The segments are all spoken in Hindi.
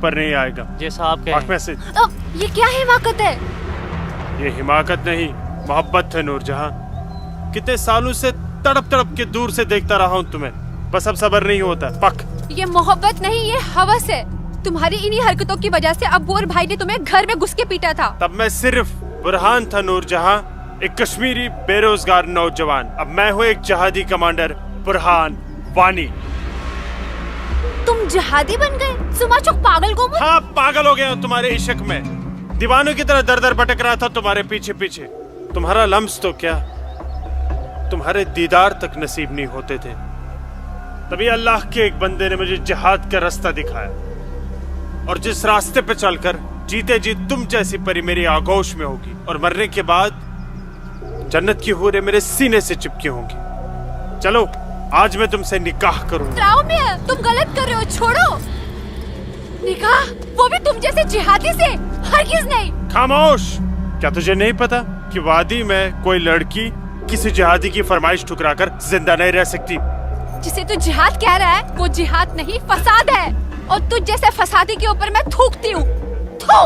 ऊपर नहीं आएगा। जैसा आप कहें। से। ये क्या हिमाकत है? ये हिमाकत नहीं, मोहब्बत है नूरजहां। कितने सालों से तड़प तड़प के दूर से देखता रहा हूँ तुम्हें, बस अब सब्र नहीं होता। पक। ये मोहब्बत नहीं, ये हवस है। तुम्हारी इन्हीं हरकतों की वजह से अब्बू और भाई ने तुम्हें घर में घुस के पीटा था। तब मैं सिर्फ बुरहान था नूरजहां, एक कश्मीरी बेरोजगार नौजवान। अब मैं हूँ एक जहादी कमांडर, बुरहान वानी। तुम जहादी बन गए? सुमाचुक पागल को। हाँ, पागल हो गया हूँ तुम्हारे इश्क में। दीवानों की तरह दर दर भटक रहा था तुम्हारे पीछे पीछे। तुम्हारा लम्स तो क्या, तुम्हारे दीदार तक नसीब नहीं होते थे। तभी अल्लाह के एक बंदे ने मुझे जिहाद का रास्ता दिखाया, और जिस रास्ते पे चलकर जीते जी तुम जैसी परी मेरी आगोश में होगी, और मरने के बाद जन्नत की हूरें मेरे सीने से चिपकी होंगी। चलो आज मैं तुमसे निकाह करूंगा। तुम गलत कर रहे हो, छोड़ो। निकाह? वो भी तुम जैसे जिहादी से? हरगिज़ नहीं। खामोश। क्या तुझे नहीं पता कि वादी में कोई लड़की किसी जिहादी की फरमाइश ठुकराकर जिंदा नहीं रह सकती? जिसे तू जिहाद कह रहा है वो जिहाद नहीं, फसाद है। और तुझ जैसे फसादी के ऊपर मैं थूकती हूँ। थू।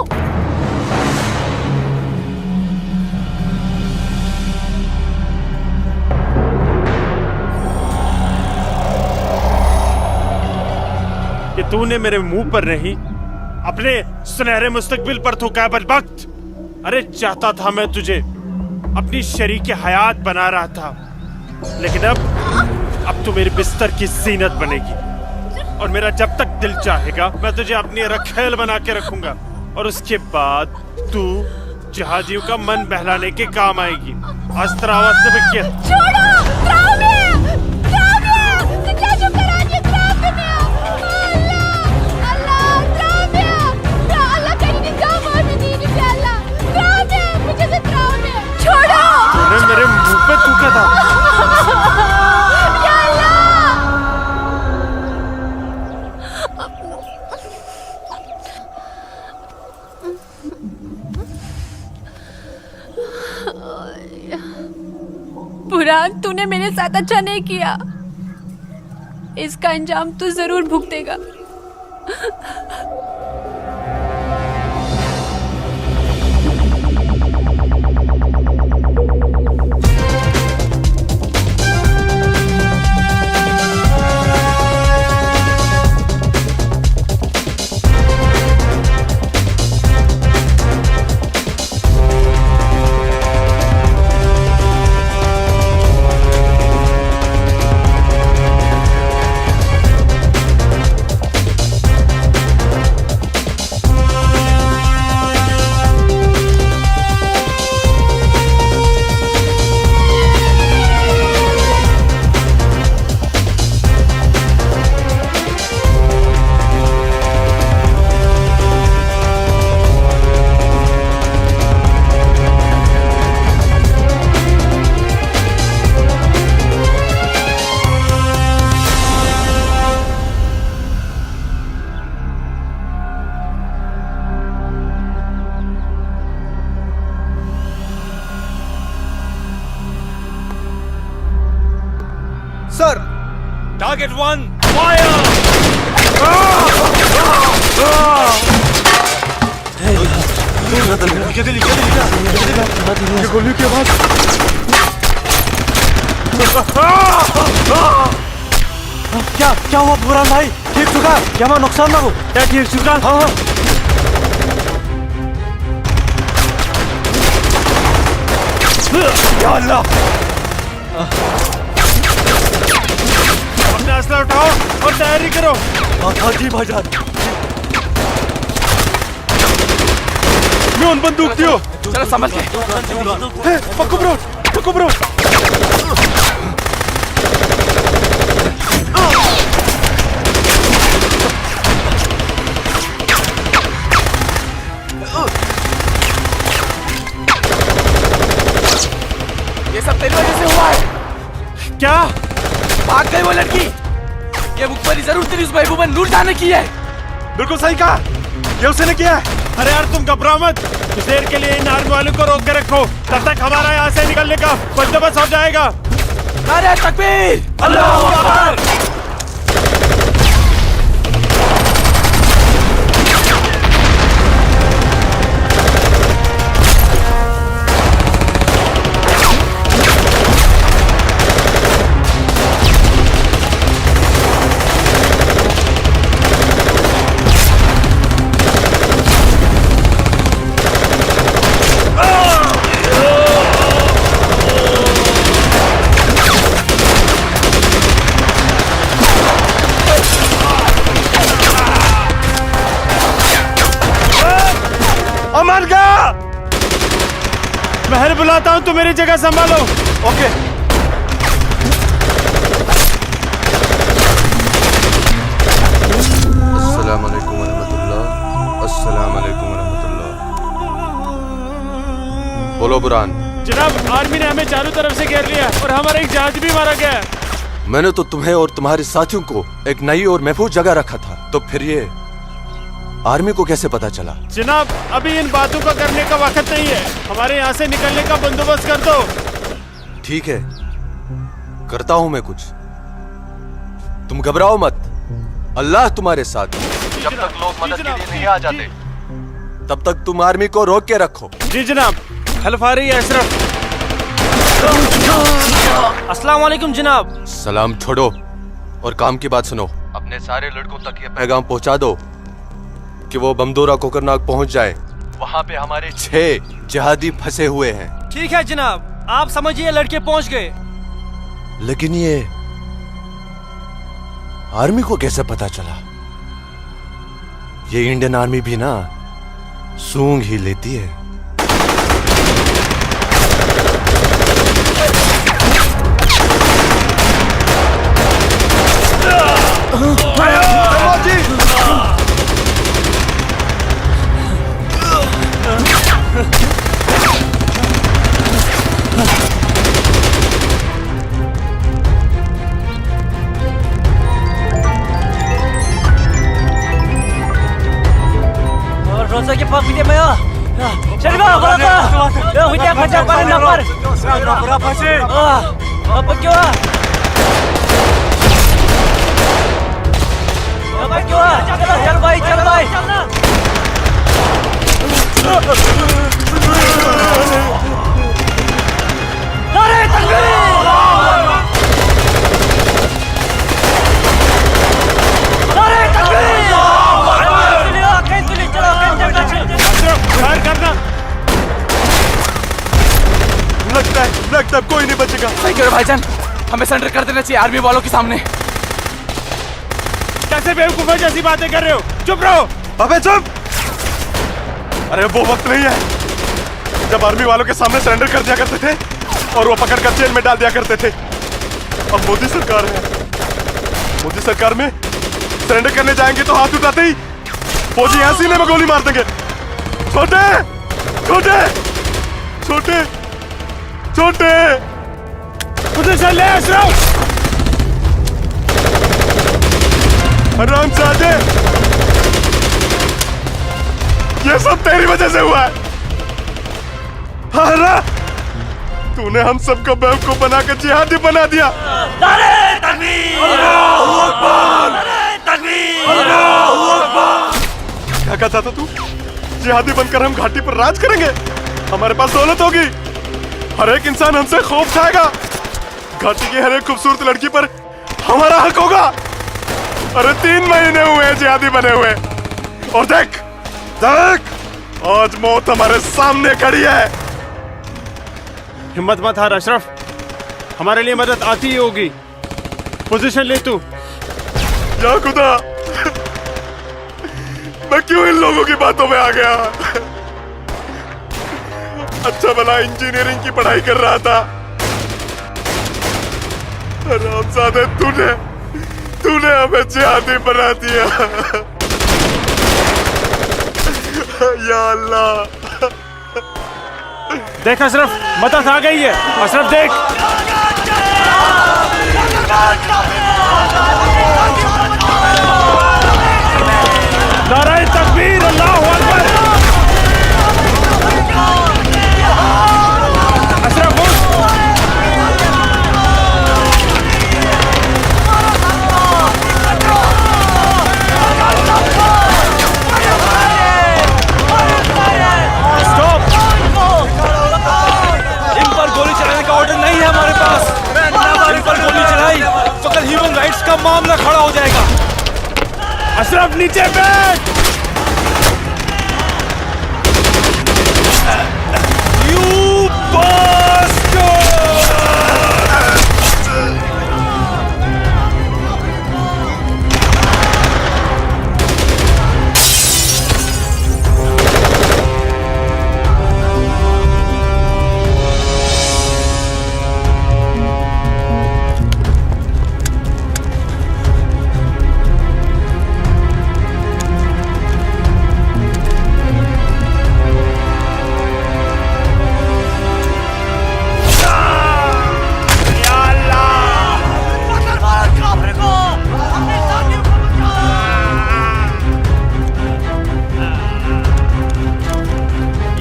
कि तूने मेरे मुंह पर नहीं, अपने सुनहरे मुस्तकबिल पर थूका बदबख्त। अरे चाहता था मैं तुझे अपनी शरीक हयात बना रहा था, लेकिन अब तू मेरे बिस्तर की जीनत बनेगी, और मेरा जब तक दिल चाहेगा मैं तुझे अपनी रखेल बना के रखूंगा, और उसके बाद तू जिहादियों का मन बहलाने के काम आएगी। अस्त्रावत में क्या? मेरे मुंह पे थूका था। बुरहान, तूने मेरे साथ अच्छा नहीं किया। इसका अंजाम तू जरूर भुगतेगा। Sir, target 1 fire. ये गोली की आवाज। क्या हुआ बुरहान भाई? ठीक चुका? क्या मैं नुकसान ना हो? क्या ठीक चुका? हाँ हाँ। या अल्लाह, अपना असला उठाओ और तैयारी करो। हाँ जी भाईजान। मैं उन बंदूक दियो। चलो समझ के। पक्को ब्रो, पक्को ब्रो। ये सब तेरी वजह से हुआ है। क्या? भाग गई वो लड़की। ये मुखबरी जरूर तेरी उस महबूबा नूरजहां ने की है। बिल्कुल सही कहा, ये उसने किया है। अरे यार तुम घबराओ मत, कुछ देर के लिए इन आर्मी वालों को रोक के रखो, तब तक हमारा यहाँ से निकलने का बंदोबस्त हो जाएगा। नारे तकबीर, अल्लाहू अकबर। बुरहान गया। महल बुलाता हूँ, तुम मेरी जगह संभालो। ओके। अस्सलाम वालेकुम वरहमतुल्लाह। अस्सलाम वालेकुम वरहमतुल्लाह। बोलो बुरहान। जनाब, आर्मी ने हमें चारों तरफ से घेर लिया और हमारा एक जहाज भी मारा गया। मैंने तो तुम्हें और तुम्हारे साथियों को एक नई और महफूज जगह रखा था, तो फिर ये आर्मी को कैसे पता चला? जनाब, अभी इन बातों का करने का वक्त नहीं है। हमारे यहाँ से निकलने का बंदोबस्त कर दो। ठीक है, करता हूं मैं कुछ। तुम घबराओ मत, अल्लाह तुम्हारे साथ है। जब तक लोग मदद के लिए नहीं आ जाते, तब तक तुम आर्मी को रोक के रखो। जी जनाब। हल्फारी अशरफ। अस्सलाम वालेकुम जनाब। सलाम छोड़ो और काम की बात सुनो। अपने सारे लड़कों तक ये पैगाम पहुंचा दो कि वो बमदोरा कोकरनाग पहुंच जाए। वहां पे हमारे 6 जिहादी फंसे हुए हैं। ठीक है जनाब, आप समझिए लड़के पहुंच गए। लेकिन ये आर्मी को कैसे पता चला? ये इंडियन आर्मी भी ना सूंघ ही लेती है। Rosa ke pak video maya. Sherba, berapa? Dah video macam apa nampak? Berapa sih? Apa kau? Apa kau? Chal bhai, chal bhai. Nare takbir! Nare takbir! करना। लगता है कोई नहीं बचेगा। सही करो भाईजान, हमें सरेंडर कर देना चाहिए आर्मी वालों के सामने। कैसे बेवकूफों जैसी बातें कर रहे हो? चुप रहो। अबे चुप! अरे वो वक्त नहीं है जब आर्मी वालों के सामने सरेंडर कर दिया करते थे और वो पकड़ कर जेल में डाल दिया करते थे। अब मोदी सरकार है। मोदी सरकार में सरेंडर करने जाएंगे तो हाथ उठाते ही फौजी यहाँ सीने में गोली मार देंगे। छोटे छोटे छोटे छोटे पोजीशन ले अशरफ। हरामजादे, ये सब तेरी वजह से हुआ है। हारा, तूने हम सबको बेवकूफ बनाकर जिहादी बना दिया। नारे तकबीर! अल्लाहू अकबर! नारे तकबीर! अल्लाहू अकबर! क्या कहता था तू? जिहादी बनकर हम घाटी पर राज करेंगे, हमारे पास दौलत होगी, हर एक इंसान हमसे खौफ खाएगा, घाटी की हर एक खूबसूरत लड़की पर हमारा हक होगा। अरे 3 महीने हुए हैं जिहादी बने हुए और देख देख आज मौत हमारे सामने खड़ी है। हिम्मत मत हार अशरफ, हमारे लिए मदद आती ही होगी। पोजीशन ले तू। या खुदा, मैं क्यों इन लोगों की बातों में आ गया? अच्छा भला इंजीनियरिंग की पढ़ाई कर रहा था। हरामजादे, तूने हमें जिहादी बना दिया। या अल्लाह। देख अशरफ, मदद आ गई है। अशरफ देख। नारे तकबीर, अल्लाहू अकबर। अशरफ उठ। स्टॉप। इन पर गोली चलाने का ऑर्डर नहीं है हमारे पास। इन पर गोली चलाई तो कल ह्यूमन राइट्स का मामला खड़ा हो जाएगा। अशरफ नीचे बैठ। You bastard!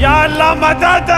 या अल्लाह मदद।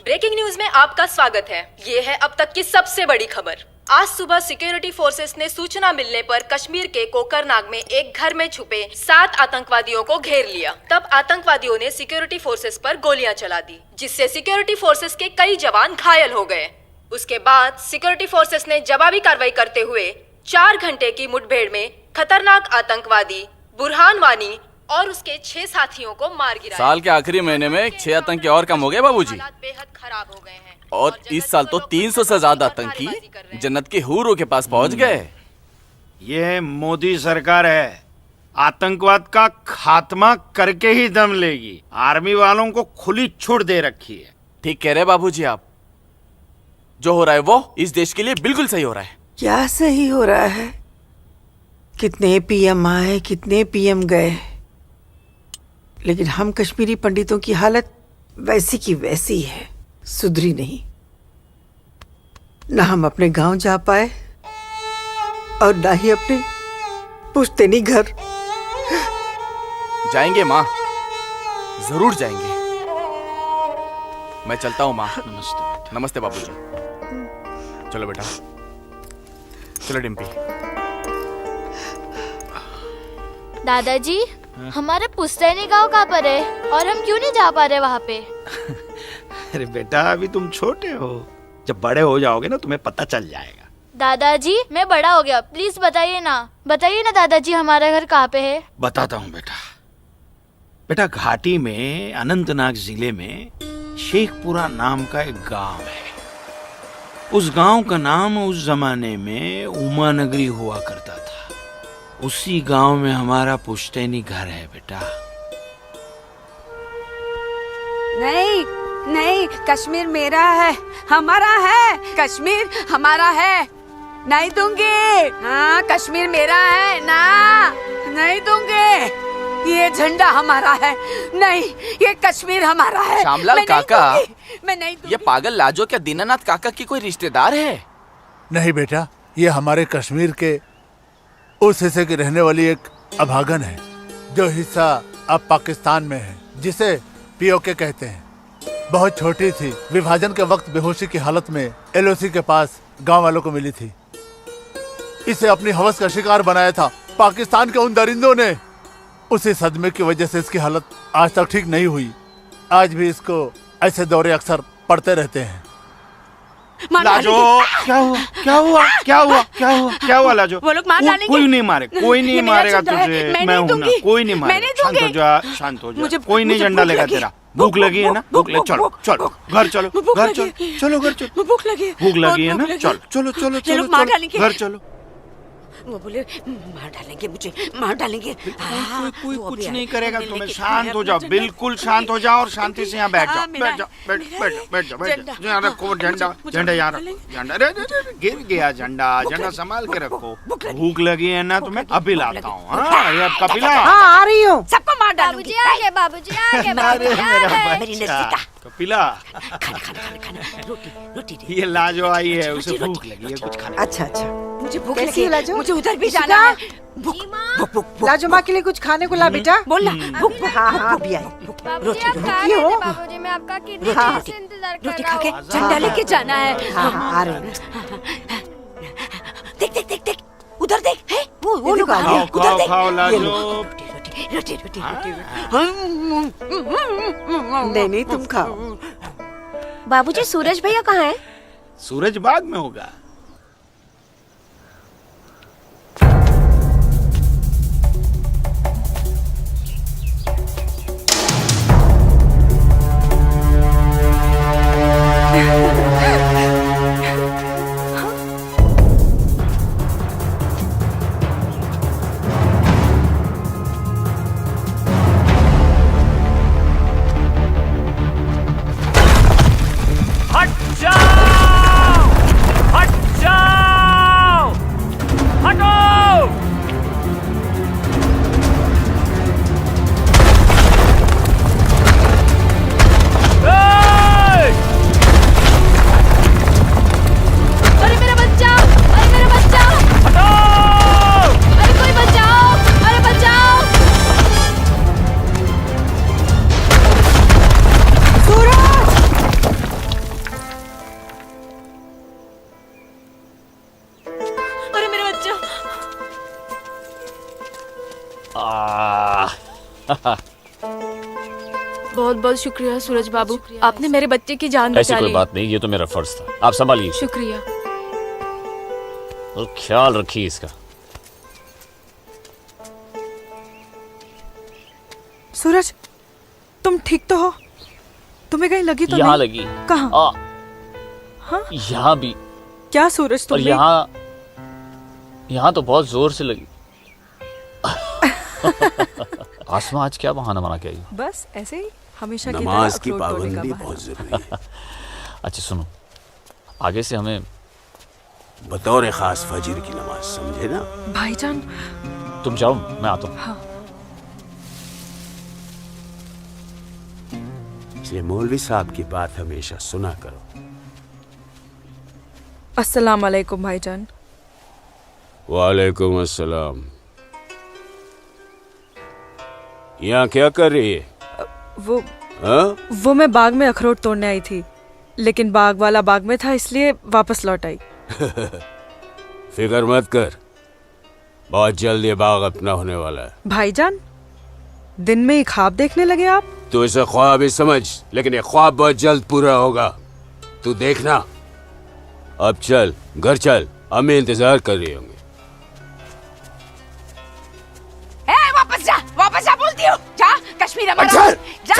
ब्रेकिंग न्यूज में आपका स्वागत है। ये है अब तक की सबसे बड़ी खबर। आज सुबह सिक्योरिटी फोर्सेस ने सूचना मिलने पर कश्मीर के कोकरनाग में एक घर में छुपे 7 आतंकवादियों को घेर लिया। तब आतंकवादियों ने सिक्योरिटी फोर्सेस पर गोलियां चला दी, जिससे सिक्योरिटी फोर्सेस के कई जवान घायल हो गए। उसके बाद सिक्योरिटी फोर्सेस ने जवाबी कार्रवाई करते हुए 4 घंटे की मुठभेड़ में खतरनाक आतंकवादी बुरहान वानी और उसके 6 साथियों को मार गिराया। साल के आखिरी महीने में 6 आतंकी और कम हो गए बाबूजी। हालात बेहद खराब हो गए हैं और इस साल तो 300 से ज्यादा आतंकी जन्नत की हूरों के पास पहुंच गए। ये मोदी सरकार है, आतंकवाद का खात्मा करके ही दम लेगी। आर्मी वालों को खुली छूट दे रखी है। ठीक कह रहे बाबूजी आप। जो हो रहा है वो इस देश के लिए बिल्कुल सही हो रहा है। क्या सही हो रहा है? कितने पीएम आए, कितने पीएम गए, लेकिन हम कश्मीरी पंडितों की हालत वैसी की वैसी है, सुधरी नहीं। ना हम अपने गांव जा पाए और ना ही अपने पुश्तैनी घर। जाएंगे माँ, जरूर जाएंगे। मैं चलता हूँ माँ। नमस्ते। नमस्ते बाबूजी। चलो बेटा, चलो डिम्पी। दादाजी, हमारा पुश्तैनी गांव कहाँ पर है और हम क्यों नहीं जा पा रहे वहाँ पे? अरे बेटा, अभी तुम छोटे हो, जब बड़े हो जाओगे ना तुम्हें पता चल जाएगा। दादाजी, मैं बड़ा हो गया, प्लीज बताइए ना दादाजी, हमारा घर कहाँ पे है? बताता हूँ बेटा। बेटा, घाटी में अनंतनाग जिले में शेखपुरा नाम का एक गांव है। उस गांव का नाम उस जमाने में उमा नगरी हुआ करता था। उसी गांव में हमारा पुश्तैनी घर है बेटा। नहीं नहीं, कश्मीर मेरा है, हमारा है। कश्मीर हमारा है, नहीं दूंगी। हाँ, कश्मीर मेरा है ना, नहीं दूंगी। ये झंडा हमारा है, नहीं, ये कश्मीर हमारा है। श्यामलाल मैं नहीं काका, दूंगी, मैं नहीं दूंगी। ये पागल लाजो क्या दीनानाथ काका की कोई रिश्तेदार है? नहीं बेटा, ये हमारे कश्मीर के उस हिस्से की रहने वाली एक अभागन है, जो हिस्सा अब पाकिस्तान में है, जिसे पीओके कहते हैं। बहुत छोटी थी, विभाजन के वक्त बेहोशी की हालत में एलओसी के पास गांव वालों को मिली थी। इसे अपनी हवस का शिकार बनाया था पाकिस्तान के उन दरिंदों ने। उसी सदमे की वजह से इसकी हालत आज तक ठीक नहीं हुई। आज भी इसको ऐसे दौरे अक्सर पड़ते रहते हैं। लाजो, क्या हुआ क्या हुआ क्या हुआ क्या हुआ क्या हुआ लाजो? वो लोग मार डालेंगे। कोई नहीं मारे, कोई नहीं ये मेरा मारेगा झंडा है, तुझे। मैं मैं नहीं हूं ना, दूंगी। कोई नहीं मैं मारेगा। नहीं शांत हो दूंगी। जा, शांत हो जा। मुझे- कोई नहीं मुझे झंडा भूख लेगा लगी। तेरा। भूख लगी है ना, भूख ले, चलो चलो घर चलो, घर चलो, चलो घर चलो। भूख लगी, भूख लगी है ना, लगी। चलो चलो चलो ये लोग मार डालेंगे। घर चलो। वो बोले मार डालेंगे, मुझे मार डालेंगे। कोई कुछ नहीं करेगा तुम्हें। शांत हो जाओ, बिल्कुल शांत हो जाओ और शांति से यहाँ बैठ जाओ, बैठ जाओ, बैठ जाओ, बैठ जाओ। यहाँ रखो झंडा, झंडा यहाँ रखो, झंडा। अरे गिर गया झंडा, झंडा संभाल के रखो। भूख लगी है ना तुम्हें, अभी लाता हूँ। हाँ, ये अब कपिला। हाँ, आ रही हूँ। सबको मार डालूंगी। बाबूजी आ गए, अरे मेरा मेरी बच्चा। नज़दीका। कपिला, खाना खाना खाना खाना, रोटी रोटी दे। ये लाजो आई है, उसे भूख लगी है, कुछ खाने। अच्छा अच्छा, मुझे भूख कैसी लगी है लाजो? मुझे उधर भी इशिका? जाना है। भूख भूख भूख भूख। लाजो माँ के लिए कुछ खाने को ला बेटा। बोल ना, भूख भूख। हाँ हाँ, अभी आई। बाबूजी आप कहाँ रुकी हो? रहते? बाबूजी मैं आपका कितने हाँ, देर से इंतजार कर रोटी रहा खा के हूँ। झंडा लेके जाना है। हाँ हाँ, आ रही हूँ। देख देख देख देख, उधर देख, है वो ये लोग देखो, आ खाओ गए। उधर खाओ देख। खाओ ये लाजो। रोटी रोटी रोटी रोटी रोटी। नहीं नहीं, तुम खाओ। बाबूजी सूरज भैया कहाँ है? सूरज बाग में होगा। बहुत बहुत शुक्रिया सूरज बाबू, आपने मेरे बच्चे की जान ऐसी बचा कोई ली। बात नहीं, ये तो मेरा फर्ज था। आप संभालिए शुक्रिया। और ख्याल रखिए इसका। सूरज, तुम ठीक तो हो? तुम्हें कहीं लगी तो यहाँ नहीं? लगी। कहाँ? हाँ? यहाँ भी। क्या सूरज और तुम्हें? यहाँ तो बहुत जोर से लगी। आसमा आज क्या बहाना बना के आई? बस ऐसे ही, हमेशा की नमाज तरह की अखरोट तोड़ने का पाबंदी बहाना। बहुत जरूरी है। अच्छा सुनो, आगे से हमें बतौर खास फजर की नमाज, समझे ना? भाईजान, तुम जाओ, मैं आता हूँ। हाँ। इसलिए मौलवी साहब की बात हमेशा सुना करो। अस्सलाम वालेकुम भाईजान। वालेकुम अस्सलाम। यहाँ क्या कर रही है? वो मैं बाग में अखरोट तोड़ने आई थी, लेकिन बाग वाला बाग में था, इसलिए वापस लौट आई। फिक्र मत कर, बहुत जल्द ये बाग अपना होने वाला है। भाईजान, दिन में ही ख्वाब देखने लगे आप? तू इसे ख्वाब ही समझ, लेकिन ये ख्वाब बहुत जल्द पूरा होगा, तू देखना। अब चल, घर चल, अम्मी इंतजार कर रही होंगी। वापस जा बोलती हूँ। जा, कश्मीर हमारा। जा,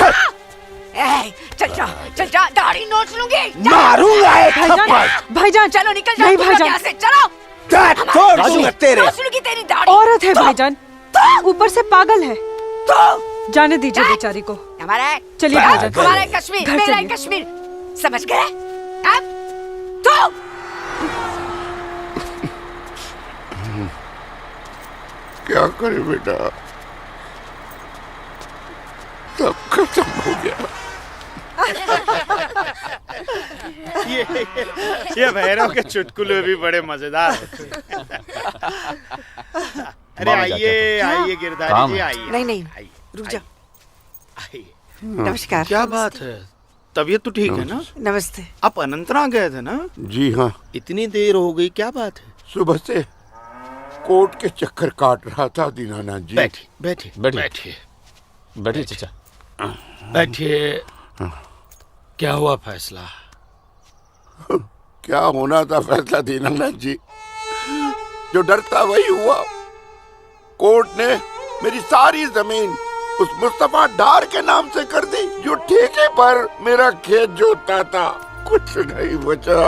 चल जा, चल जा, दाढ़ी नोच लूंगी। मारूंगा एक भाईजान, भाईजान, चलो निकल जाओ, नहीं तुम लोग भाईजान। यहाँ से चलो। तेरे नोच लूंगी तेरी दाढ़ी। औरत है भाईजान, ऊपर से पागल है। जाने दीजिए बेचारी को। हमारा है। चलिए भाईजान, हमारा है कश्मीर, घर मेरा है चलिए। कश्मीर, समझ गए? अब तो क्या करे बेटा, सब खत्म हो गया। ये भैरव के चुटकुले भी बड़े मजेदार होते हैं। अरे आइए आइए गिरधारी जी, आइए। नहीं नहीं, रुक जाओ। आइए। नमस्कार। क्या बात है? तबीयत तो ठीक है ना? नमस्ते। आप अनंतनाग गए थे ना? जी हाँ, इतनी देर हो गई, क्या बात है? सुबह से कोर्ट के चक्कर काट रहा था दीनानाथ जी। बैठिए बैठिए बैठिए बैठिए चाचा। बैठिए। क्या हुआ फैसला? क्या होना था फैसला दीनानाथ जी, जो डर था वही हुआ। कोर्ट ने मेरी सारी जमीन उस मुस्तफा डार के नाम से कर दी, जो ठेके पर मेरा खेत जोतता था। कुछ नहीं बचा।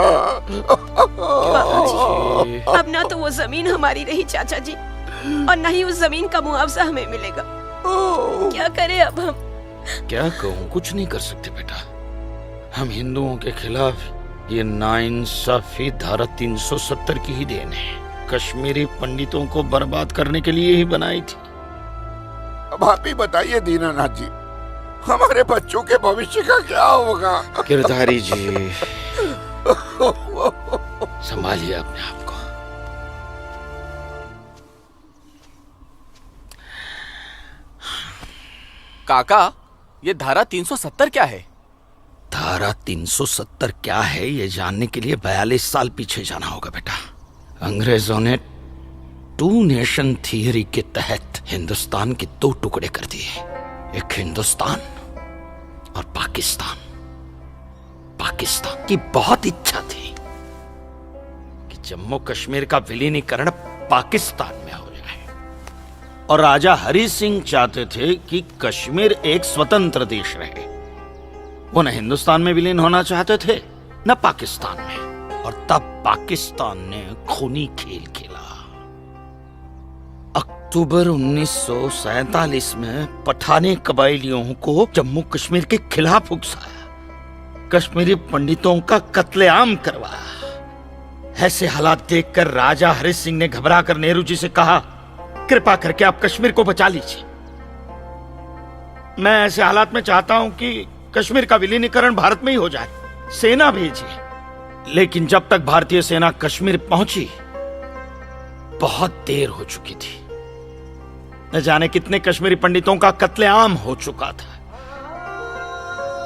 अब ना तो वो जमीन हमारी रही चाचा जी, और न ही उस जमीन का मुआवजा हमें मिलेगा। क्या करें अब हम? क्या कहूँ, कुछ नहीं कर सकते बेटा। हम हिंदुओं के खिलाफ ये नाइंसाफी धारा 370 की ही देन है। कश्मीरी पंडितों को बर्बाद करने के लिए ही बनाई थी। अब आप ही बताइए दीनानाथ जी, हमारे बच्चों के भविष्य का क्या होगा? गिरधारी जी, संभालिए अपने आप को। काका, ये धारा 370 क्या है? धारा 370 क्या है, ये जानने के लिए 42 साल पीछे जाना होगा बेटा। अंग्रेजों ने टू नेशन थियरी के तहत हिंदुस्तान के दो टुकड़े कर दिए, एक हिंदुस्तान और पाकिस्तान। पाकिस्तान की बहुत इच्छा थी कि जम्मू कश्मीर का विलीनीकरण पाकिस्तान में हो जाए, और राजा हरि सिंह चाहते थे कि कश्मीर एक स्वतंत्र देश रहे। वो न हिंदुस्तान में विलीन होना चाहते थे न पाकिस्तान में, और तब पाकिस्तान ने खूनी खेल खेला। अक्टूबर 1947 में पठानी कबाइलियों को जम्मू कश्मीर के खिलाफ उकसाया, कश्मीरी पंडितों का कत्लेआम करवाया। ऐसे हालात देखकर राजा हरि सिंह ने घबरा कर नेहरू जी से कहा, कृपा करके आप कश्मीर को बचा लीजिए। मैं ऐसे हालात में चाहता हूं कि कश्मीर का विलीनीकरण भारत में ही हो जाए, सेना भेजिए। लेकिन जब तक भारतीय सेना कश्मीर पहुंची, बहुत देर हो चुकी थी। न जाने कितने कश्मीरी पंडितों का कत्लेआम हो चुका था।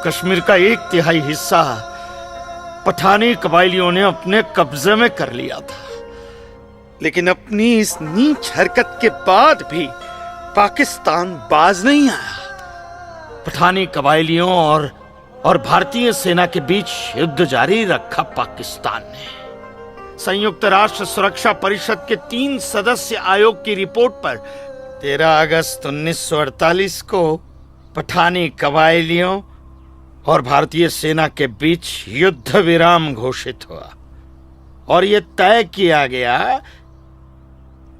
कश्मीर का 1/3 हिस्सा पठानी कबाइलियों ने अपने कब्जे में कर लिया था। लेकिन अपनी इस नीच हरकत के बाद भी पाकिस्तान बाज नहीं आया। पर पठानी कबायलियों और भारतीय सेना के बीच युद्ध जारी रखा पाकिस्तान ने। संयुक्त राष्ट्र सुरक्षा परिषद के 3 सदस्य आयोग की रिपोर्ट पर 13 अगस्त 1948 को पठानी कबायलियों और भारतीय सेना के बीच युद्ध विराम घोषित हुआ और यह तय किया गया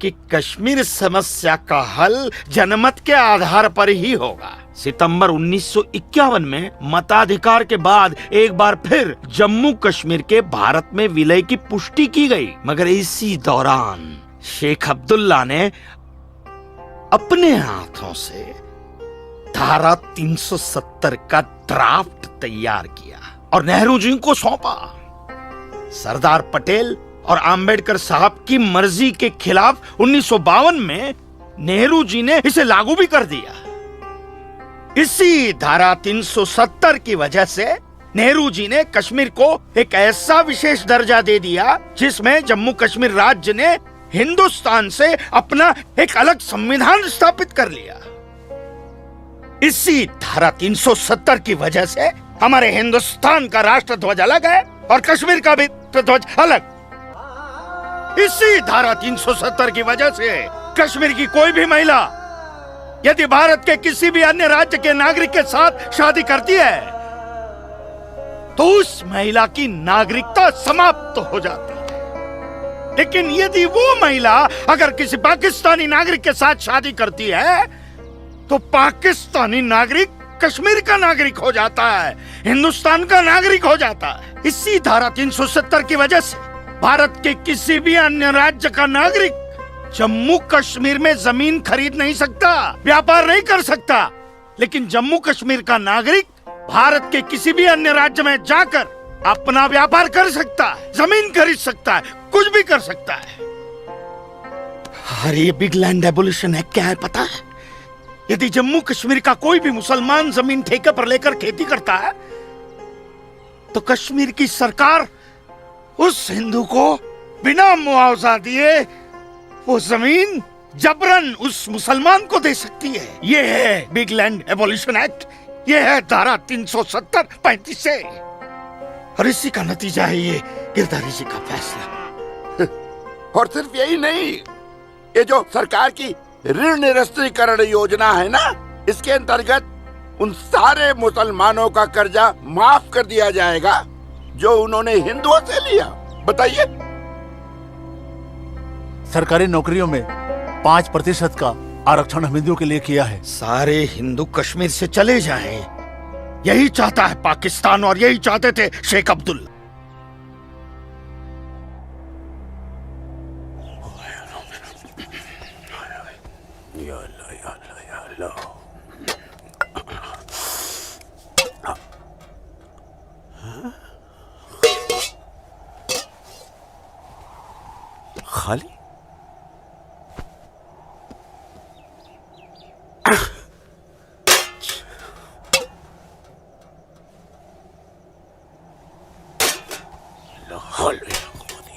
कि कश्मीर समस्या का हल जनमत के आधार पर ही होगा। सितंबर 1951 में मताधिकार के बाद एक बार फिर जम्मू कश्मीर के भारत में विलय की पुष्टि की गई, मगर इसी दौरान शेख अब्दुल्ला ने अपने हाथों से धारा 370 का ड्राफ्ट तैयार किया और नेहरू जी को सौंपा। सरदार पटेल और अंबेडकर साहब की मर्जी के खिलाफ 1952 में नेहरू जी ने इसे लागू भी कर दिया। इसी धारा 370 की वजह से नेहरू जी ने कश्मीर को एक ऐसा विशेष दर्जा दे दिया जिसमें जम्मू कश्मीर राज्य ने हिंदुस्तान से अपना एक अलग संविधान स्थापित कर लिया। इसी धारा 370 की वजह से हमारे हिंदुस्तान का राष्ट्र ध्वज अलग है और कश्मीर का भी ध्वज अलग। इसी धारा 370 की वजह से कश्मीर की कोई भी महिला यदि भारत के किसी भी अन्य राज्य के नागरिक के साथ शादी करती है तो उस महिला की नागरिकता समाप्त हो जाती है। लेकिन यदि वो महिला अगर किसी पाकिस्तानी नागरिक के साथ शादी करती है तो पाकिस्तानी नागरिक कश्मीर का नागरिक हो जाता है, हिंदुस्तान का नागरिक हो जाता है। इसी धारा 370 की वजह से भारत के किसी भी अन्य राज्य का नागरिक जम्मू कश्मीर में जमीन खरीद नहीं सकता, व्यापार नहीं कर सकता, लेकिन जम्मू कश्मीर का नागरिक भारत के किसी भी अन्य राज्य में जाकर अपना व्यापार कर सकता है, जमीन खरीद सकता है, कुछ भी कर सकता है। अरे ये बिग लैंड एबोल्यूशन एक्ट क्या है पता है? यदि जम्मू कश्मीर का कोई भी मुसलमान जमीन ठेके पर लेकर खेती करता है तो कश्मीर की सरकार उस हिंदू को बिना मुआवजा दिए वो जमीन जबरन उस मुसलमान को दे सकती है। ये है बिग लैंड एबोल्यूशन एक्ट, ये है धारा 370-35 से, और इसी का नतीजा है ये गिरधारी जी का फैसला। और सिर्फ यही नहीं, ये जो सरकार की ऋण निरस्तीकरण योजना है ना, इसके अंतर्गत उन सारे मुसलमानों का कर्जा माफ कर दिया जाएगा जो उन्होंने हिंदुओं से लिया। बताइए। सरकारी नौकरियों में 5% का आरक्षण हम हिंदुओं के लिए किया है। सारे हिंदू कश्मीर से चले जाएं, यही चाहता है पाकिस्तान और यही चाहते थे शेख अब्दुल्ला। खाली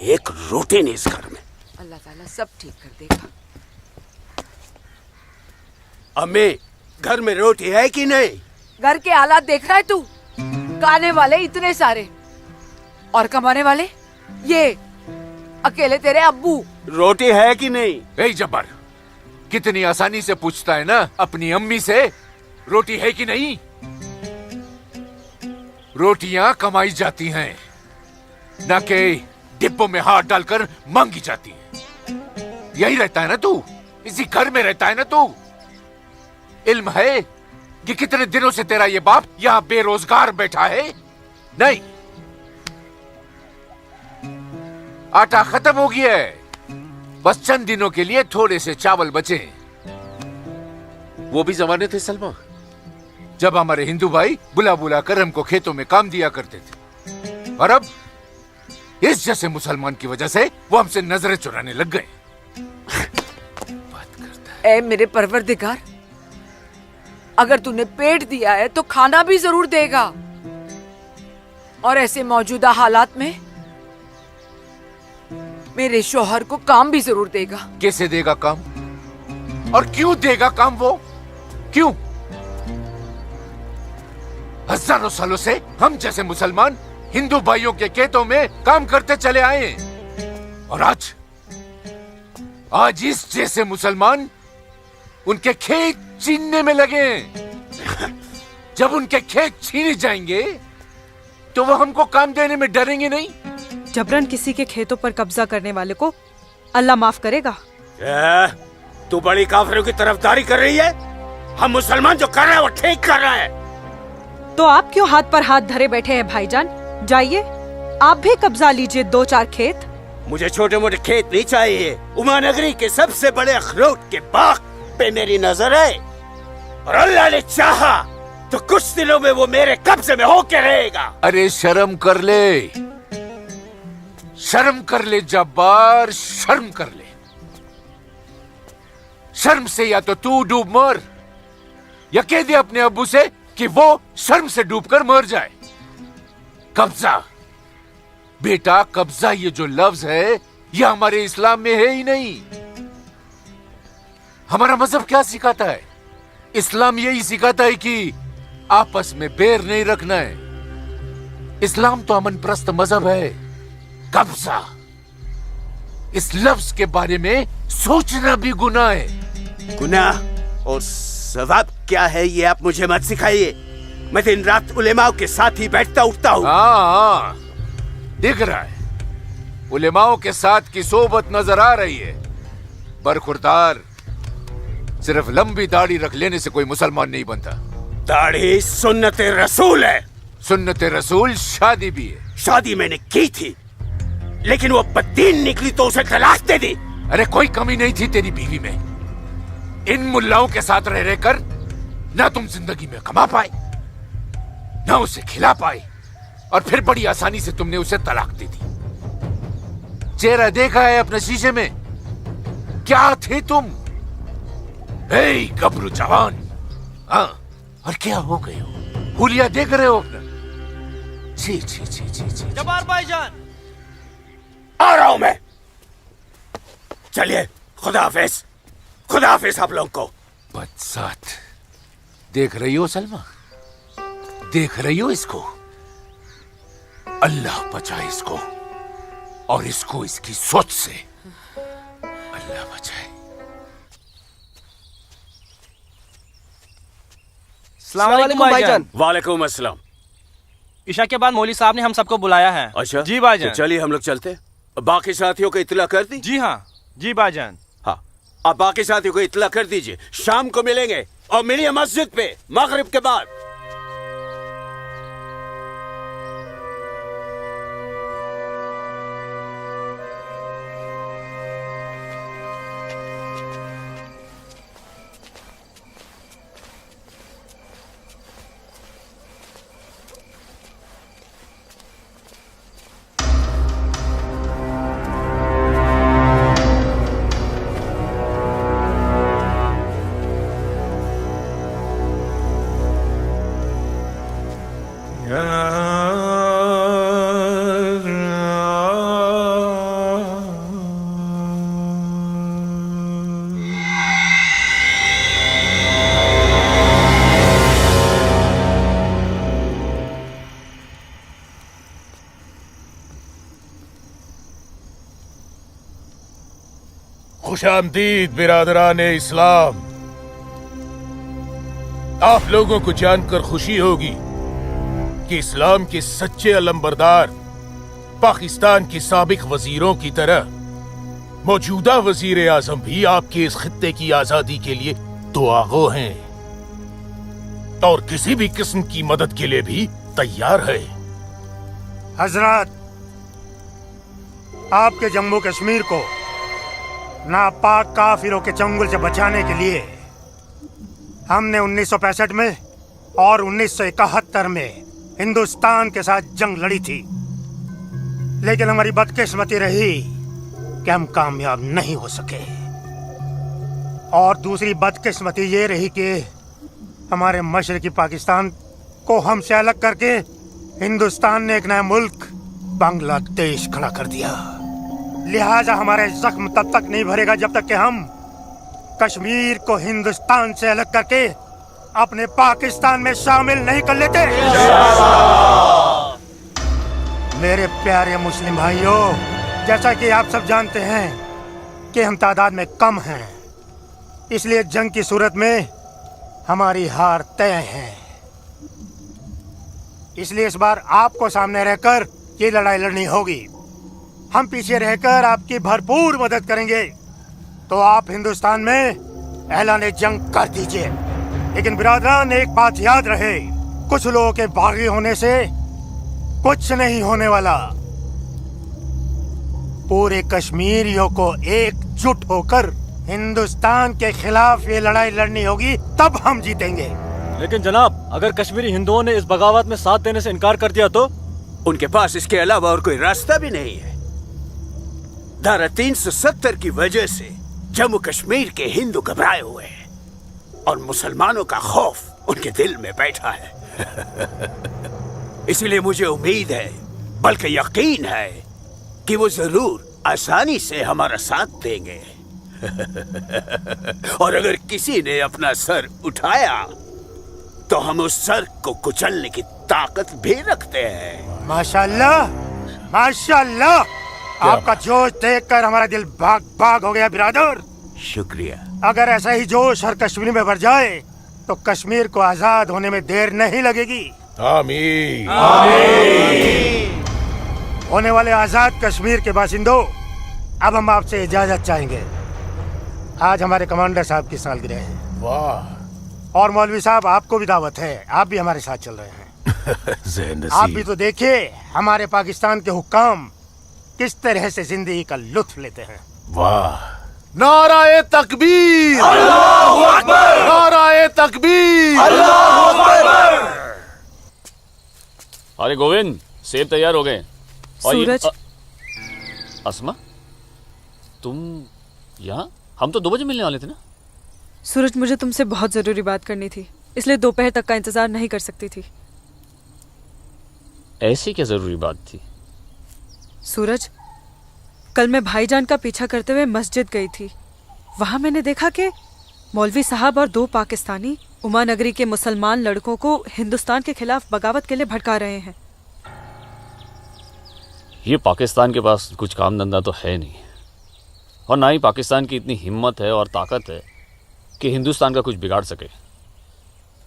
एक रोटी नहीं इस घर में। अल्लाह ताला सब ठीक कर देगा। अम्मी, घर में रोटी है कि नहीं? घर के हालात देख रहा है तू? खाने वाले इतने सारे और कमाने वाले ये अकेले तेरे अब्बू। रोटी है कि नहीं? ए जब्बार, कितनी आसानी से पूछता है ना अपनी अम्मी से रोटी है कि नहीं। रोटियां कमाई जाती हैं, न कि डिब्बों में हाथ डालकर मांगी जाती हैं। यही रहता है ना तू, इसी घर में रहता है ना तू। इल्म है कि कितने दिनों से तेरा ये बाप यहाँ बेरोजगार बैठा है? नहीं, आटा खत्म हो गया है, बस चंद दिनों के लिए थोड़े से चावल बचे। वो भी जमाने थे सलमा, जब हमारे हिंदू भाई बुला बुला कर हमको खेतों में काम दिया करते थे, और अब इस जैसे मुसलमान की वजह से वो हमसे नजरें चुराने लग गए। बात करता है। ए मेरे परवरदिगार, अगर तूने पेट दिया है तो खाना भी जरूर देगा, और ऐसे मौजूदा हालात में मेरे शौहर को काम भी जरूर देगा। कैसे देगा काम, और क्यों देगा काम? वो क्यों? हजारों सालों से हम जैसे मुसलमान हिंदू भाइयों के खेतों में काम करते चले आए हैं। और आज इस जैसे मुसलमान उनके खेत छीनने में लगे हैं। जब उनके खेत छीने जाएंगे तो वो हमको काम देने में डरेंगे नहीं। जबरन किसी के खेतों पर कब्जा करने वाले को अल्लाह माफ करेगा। तू बड़ी काफिरों की तरफदारी कर रही है। हम मुसलमान जो कर रहे हैं वो ठीक कर रहे हैं। तो आप क्यों हाथ पर हाथ धरे बैठे हैं भाईजान? जाइए आप भी कब्जा लीजिए 2-4 खेत। मुझे छोटे मोटे खेत नहीं चाहिए। उमानगरी के सबसे बड़े अखरोट के बाग पे मेरी नजर है और अल्लाह ने चाहा तो कुछ दिनों में वो मेरे कब्जे में होके रहेगा। अरे शर्म कर ले, शर्म कर ले जब्बार, शर्म कर ले। शर्म से या तो तू डूब मर या कह दे अपने अब्बू से कि वो शर्म से डूबकर मर जाए। कब्जा बेटा, कब्जा ये जो लफ्ज है ये हमारे इस्लाम में है ही नहीं। हमारा मजहब क्या सिखाता है? इस्लाम यही सिखाता है कि आपस में बैर नहीं रखना है। इस्लाम तो अमन प्रस्त मजहब है। कब्जा, इस लफ्ज के बारे में सोचना भी गुनाह है। गुनाह और सवाब क्या है ये आप मुझे मत सिखाइए। मैं दिन रात उलेमाओं के साथ ही बैठता उठता हूँ। हाँ, दिख रहा है उलेमाओं के साथ की सोबत नजर आ रही है। बरखुरदार, सिर्फ लंबी दाढ़ी रख लेने से कोई मुसलमान नहीं बनता। दाढ़ी सुन्नत रसूल है। सुन्नत रसूल शादी भी है। शादी मैंने की थी लेकिन वो बददीन निकली तो उसे तलाक दे दी। अरे कोई कमी नहीं थी तेरी बीवी में। इन मुल्लाओं के साथ रह रहकर ना तुम जिंदगी में कमा पाए ना उसे खिला पाए और फिर बड़ी आसानी से तुमने उसे तलाक दे दी। चेहरा देखा है अपने शीशे में? क्या थे तुम? गबरू जवान। हाँ, और क्या हो गए हो? हुलिया देख रहे हो अपना? जी जी जी जी जी। जब्बार भाईजान, आ रहा हूं मैं। चलिए, खुदा हाफिज। खुदा हाफिज आप लोगों को। बदसात, देख रही हो सलमा? देख रही हो इसको? अल्लाह बचाए इसको और इसको इसकी सोच से। अल्लाह बचाए। अस्सलाम वालेकुम भाईजान। वालेकुम अस्सलाम। ईशा के बाद मौली साहब ने हम सबको बुलाया है। अच्छा जी भाईजान। तो चलिए हम लोग चलते। बाकी साथियों को इत्तला कर दी? जी हाँ जी भाईजान। हाँ, आप बाकी साथियों को इत्तला कर दीजिए। शाम को मिलेंगे और मिलिए मस्जिद पे मगरिब के बाद। खुशामदीद बिरादरान इस्लाम। आप लोगों को जानकर खुशी होगी कि इस्लाम के सच्चे अलंबरदार पाकिस्तान के साबिक वजीरों की तरह मौजूदा वजीर आजम भी आपके इस खित्ते की आजादी के लिए दुआगो हैं और किसी भी किस्म की मदद के लिए भी तैयार है। हजरत, आपके जम्मू कश्मीर को नापाक काफिरों के चंगुल से बचाने के लिए हमने 1965 में और 1971 में हिंदुस्तान के साथ जंग लड़ी थी, लेकिन हमारी बदकिस्मती रही कि हम कामयाब नहीं हो सके। और दूसरी बदकिस्मती ये रही कि हमारे मशरकी पाकिस्तान को हमसे अलग करके हिंदुस्तान ने एक नया मुल्क बांग्लादेश खड़ा कर दिया। लिहाजा हमारे जख्म तब तक नहीं भरेगा जब तक कि हम कश्मीर को हिंदुस्तान से अलग करके अपने पाकिस्तान में शामिल नहीं कर लेते। मेरे प्यारे मुस्लिम भाइयों, जैसा कि आप सब जानते हैं कि हम तादाद में कम हैं, इसलिए जंग की सूरत में हमारी हार तय है। इसलिए इस बार आपको सामने रहकर ये लड़ाई लड़नी होगी। हम पीछे रहकर आपकी भरपूर मदद करेंगे। तो आप हिंदुस्तान में ऐलान जंग कर दीजिए। लेकिन बिरादरान, एक बात याद रहे, कुछ लोगों के बागी होने से कुछ नहीं होने वाला। पूरे कश्मीरियों को एकजुट होकर हिंदुस्तान के खिलाफ ये लड़ाई लड़नी होगी, तब हम जीतेंगे। लेकिन जनाब, अगर कश्मीरी हिंदुओं ने इस बगावत में साथ देने से इनकार कर दिया तो? उनके पास इसके अलावा और कोई रास्ता भी नहीं है। धारा 370 की वजह से जम्मू कश्मीर के हिंदू घबराए हुए हैं और मुसलमानों का खौफ उनके दिल में बैठा है। इसलिए मुझे उम्मीद है, बल्कि यकीन है, कि वो जरूर आसानी से हमारा साथ देंगे। और अगर किसी ने अपना सर उठाया तो हम उस सर को कुचलने की ताकत भी रखते हैं। माशाल्लाह, माशाल्लाह, आपका जोश देखकर हमारा दिल भाग भाग हो गया बिरादर। शुक्रिया। अगर ऐसा ही जोश हर कश्मीर में भर जाए तो कश्मीर को आजाद होने में देर नहीं लगेगी। आमीन। होने वाले आजाद कश्मीर के बासिंदों, अब हम आपसे इजाजत चाहेंगे। आज हमारे कमांडर साहब की सालगिरह है। वाह। और मौलवी साहब, आपको भी दावत है, आप भी हमारे साथ चल रहे हैं। आप भी तो देखिए हमारे पाकिस्तान के हुक्काम किस तरह से जिंदगी का लुत्फ लेते हैं। वाह। नाराए तकबीर, अल्लाहू अकबर, नाराए तकबीर, अल्लाहू अकबर। अरे गोविंद, सेब तैयार हो गए। सूरज। अस्मा, तुम यहाँ? हम तो 2 बजे मिलने वाले थे ना। सूरज, मुझे तुमसे बहुत जरूरी बात करनी थी, इसलिए दोपहर तक का इंतजार नहीं कर सकती थी। ऐसी क्या जरूरी बात थी? सूरज, कल मैं भाईजान का पीछा करते हुए मस्जिद गई थी। वहां मैंने देखा कि मौलवी साहब और 2 पाकिस्तानी उमा नगरी के मुसलमान लड़कों को हिंदुस्तान के खिलाफ बगावत के लिए भड़का रहे हैं। ये पाकिस्तान के पास कुछ काम धंधा तो है नहीं, और ना ही पाकिस्तान की इतनी हिम्मत है और ताकत है कि हिंदुस्तान का कुछ बिगाड़ सके।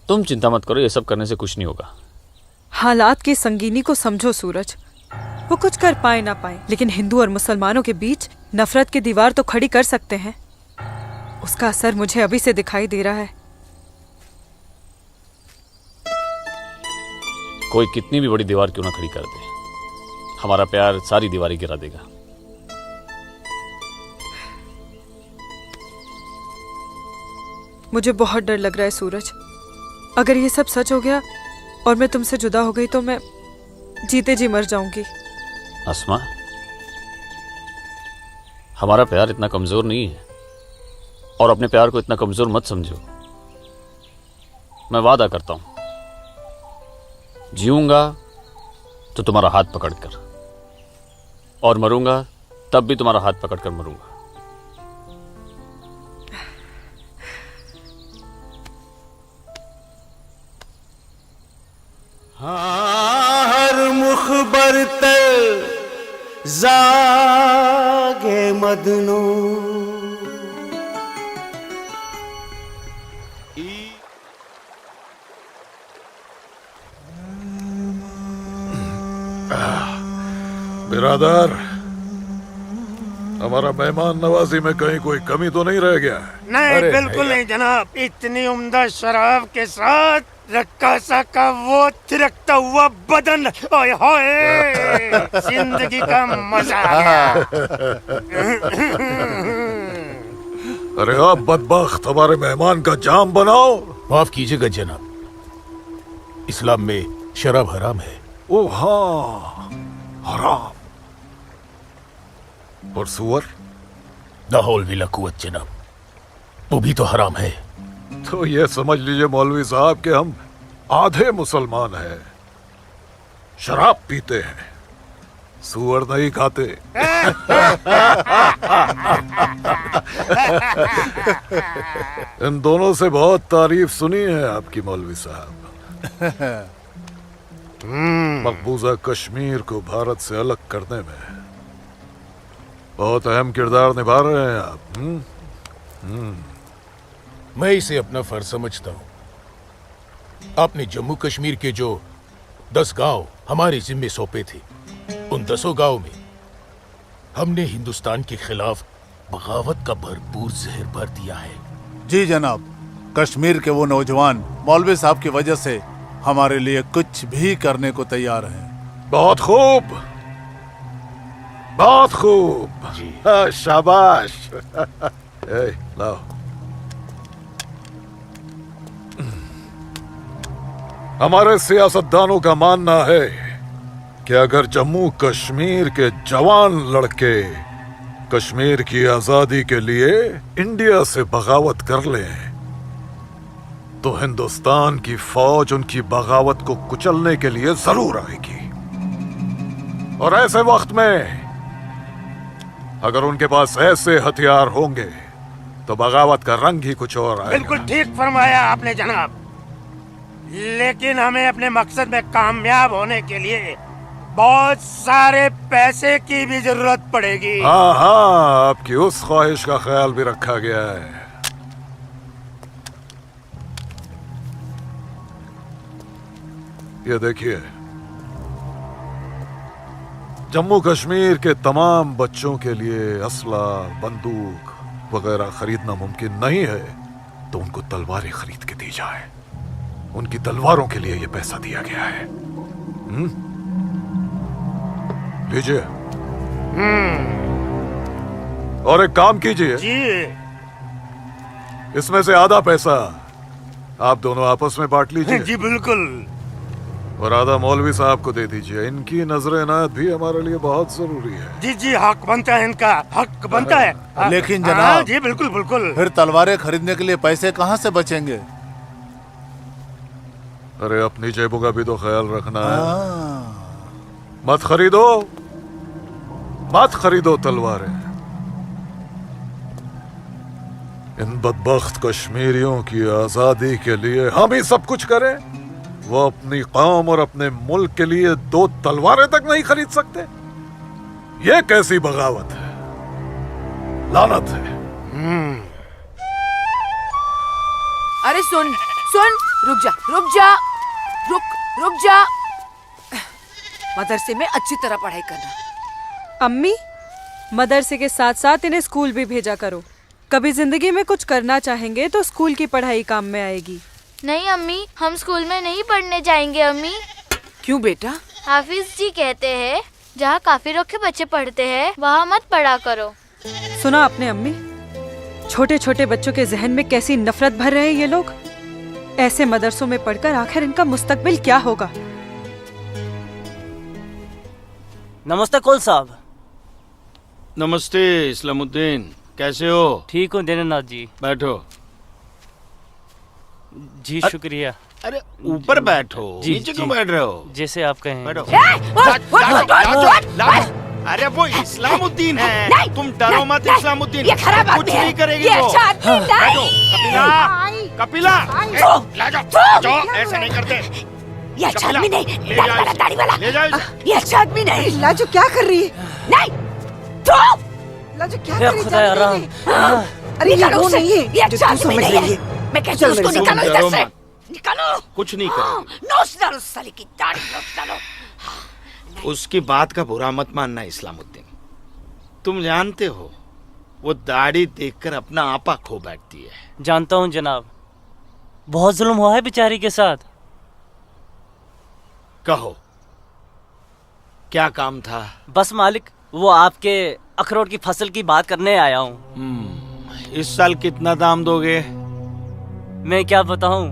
तुम चिंता मत करो, ये सब करने से कुछ नहीं होगा। हालात की संगीनी को समझो सूरज। वो कुछ कर पाए ना पाए, लेकिन हिंदू और मुसलमानों के बीच नफरत की दीवार तो खड़ी कर सकते हैं। उसका असर मुझे अभी से दिखाई दे रहा है। कोई कितनी भी बड़ी दीवार क्यों ना खड़ी कर दे, हमारा प्यार सारी दीवारें गिरा देगा। मुझे बहुत डर लग रहा है सूरज। अगर ये सब सच हो गया और मैं तुमसे जुदा हो गई तो मैं जीते जी मर जाऊंगी। अस्मा, हमारा प्यार इतना कमजोर नहीं है, और अपने प्यार को इतना कमजोर मत समझो। मैं वादा करता हूं, जीऊंगा तो तुम्हारा हाथ पकड़कर, और मरूंगा तब भी तुम्हारा हाथ पकड़कर मरूंगा। हर मुखबर तर जागे मदनो। बिरादर, हमारा मेहमान नवाजी में कहीं कोई कमी तो नहीं रह गया? नहीं, बिल्कुल नहीं जनाब। इतनी उम्दा शराब के साथ रक्कासा का वो थिरकता हुआ बदन, ओए होए, जिंदगी का मजा आ गया। अरे आप बदबख्त, हमारे मेहमान का जाम बनाओ। माफ कीजिएगा जनाब, इस्लाम में शराब हराम है। ओ हाँ, हराम। और सुअर? लाहौल विला कुवत जनाब, वो भी तो हराम है। तो ये समझ लीजिए मौलवी साहब कि हम आधे मुसलमान हैं, शराब पीते हैं, सुअर नहीं खाते। इन दोनों से बहुत तारीफ सुनी है आपकी मौलवी साहब। मकबूजा कश्मीर को भारत से अलग करने में बहुत अहम किरदार निभा रहे हैं आप। मैं इसे अपना फर्ज समझता हूँ। आपने जम्मू कश्मीर के जो 10 गांव हमारे जिम्मे सौंपे थे, उन 10 गांव में हमने हिंदुस्तान के खिलाफ बगावत का भरपूर जहर भर दिया है। जी जनाब, कश्मीर के वो नौजवान मौलवी साहब की वजह से हमारे लिए कुछ भी करने को तैयार हैं। बहुत खूब, बहुत खूब। शाबाश। लाओ। हमारे सियासतदानों का मानना है कि अगर जम्मू कश्मीर के जवान लड़के कश्मीर की आजादी के लिए इंडिया से बगावत कर लें तो हिंदुस्तान की फौज उनकी बगावत को कुचलने के लिए जरूर आएगी। और ऐसे वक्त में अगर उनके पास ऐसे हथियार होंगे तो बगावत का रंग ही कुछ और आएगा। बिल्कुल ठीक फरमाया आपने जनाब, लेकिन हमें अपने मकसद में कामयाब होने के लिए बहुत सारे पैसे की भी जरूरत पड़ेगी। हाँ हाँ, आपकी उस ख्वाहिश का ख्याल भी रखा गया है। ये देखिए, जम्मू कश्मीर के तमाम बच्चों के लिए असला, बंदूक वगैरह खरीदना मुमकिन नहीं है, तो उनको तलवारें खरीद के दी जाए। उनकी तलवारों के लिए ये पैसा दिया गया है। लीजिए। और एक काम कीजिए जी, इसमें से आधा पैसा आप दोनों आपस में बांट लीजिए। जी बिल्कुल। और आधा मौलवी साहब को दे दीजिए। इनकी नजर इनायत भी हमारे लिए बहुत जरूरी है। जी जी, हक बनता है, इनका हक बनता है। लेकिन जनाब, जी बिल्कुल बिल्कुल। फिर तलवारें खरीदने के लिए पैसे कहाँ से बचेंगे? अरे अपनी जेबों का भी तो ख्याल रखना है। मत खरीदो, मत खरीदो तलवारें। इन बदबख्त कश्मीरियों की आजादी के लिए हम ही सब कुछ करें, वो अपनी कौम और अपने मुल्क के लिए 2 तलवारें तक नहीं खरीद सकते। ये कैसी बगावत है, लानत है। अरे सुन सुन, रुक जा, रुक जा। मदरसे में अच्छी तरह पढ़ाई करना। अम्मी, मदरसे के साथ साथ इन्हें स्कूल भी भेजा करो। कभी जिंदगी में कुछ करना चाहेंगे तो स्कूल की पढ़ाई काम में आएगी। नहीं अम्मी, हम स्कूल में नहीं पढ़ने जाएंगे अम्मी। क्यों बेटा? हाफिज जी कहते हैं जहाँ काफिरों के बच्चे पढ़ते हैं वहाँ मत पढ़ा करो। सुना आपने अम्मी? छोटे छोटे बच्चों के जहन में कैसी नफरत भर रहे हैं ये लोग। ऐसे मदरसों में पढ़कर आखिर इनका मुस्तकबिल क्या होगा? नमस्ते कौल साहब। नमस्ते इस्लामुद्दीन, कैसे हो? ठीक हूँ दीनानाथ जी। बैठो। जी शुक्रिया। अरे ऊपर बैठो, नीचे क्यों बैठ रहे हो? जैसे आप कहें। बैठो। अरे वो इस्लामुद्दीन है, तुम डरो मत। इस्लामुद्दीन कुछ नहीं करेगी वो। बैठो। कपिला, जाओ, ऐसे नहीं करते। ये अच्छा आदमी नहीं, दाढ़ी वाला। ले जाओ इसे। ये अच्छा आदमी नहीं। लाजो क्या कर रही है? नहीं, तो लाजो क्या कर रही खुदा राम। अरे ये वो नहीं है ये अच्छा आदमी नहीं है। मैं कहती हूँ उसको निकालो इधर से, निकालो। कुछ नहीं करेगी। नोच डालो साले की दाढ़ी, नोच डालो। उसकी बात का बुरा मत मानना इस्लामुद्दीन। तुम जानते हो वो दाढ़ी देखकर अपना आपा खो बैठती है। जानता हूँ जनाब, बहुत जुल्म हुआ है बेचारी के साथ। कहो क्या काम था? बस मालिक, वो आपके अखरोट की फसल की बात करने आया हूँ। इस साल कितना दाम दोगे? मैं क्या बताऊं,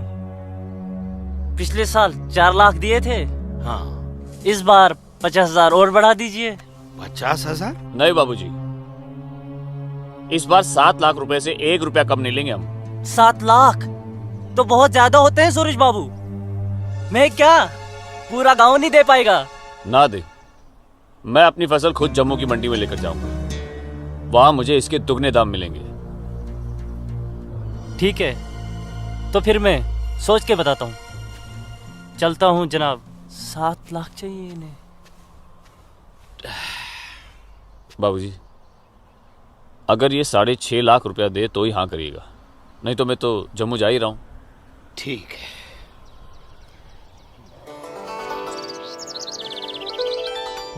पिछले साल 4 लाख दिए थे। हाँ, इस बार 50,000 और बढ़ा दीजिए। 50,000? नहीं बाबूजी, इस बार 7 लाख रुपए से 1 रुपया कम नहीं लेंगे हम। 7 लाख तो बहुत ज्यादा होते हैं सूरज बाबू। मैं क्या पूरा गांव नहीं दे पाएगा? ना दे मैं अपनी फसल खुद जम्मू की मंडी में लेकर जाऊंगा। वहां मुझे इसके दुगने दाम मिलेंगे। ठीक है, तो फिर मैं सोच के बताता हूँ। चलता हूँ जनाब। 7 लाख चाहिए इन्हें। बाबूजी, अगर ये 6.5 लाख रुपया दे तो ही हाँ करिएगा, नहीं तो मैं तो जम्मू जा ही रहा हूँ। ठीक है।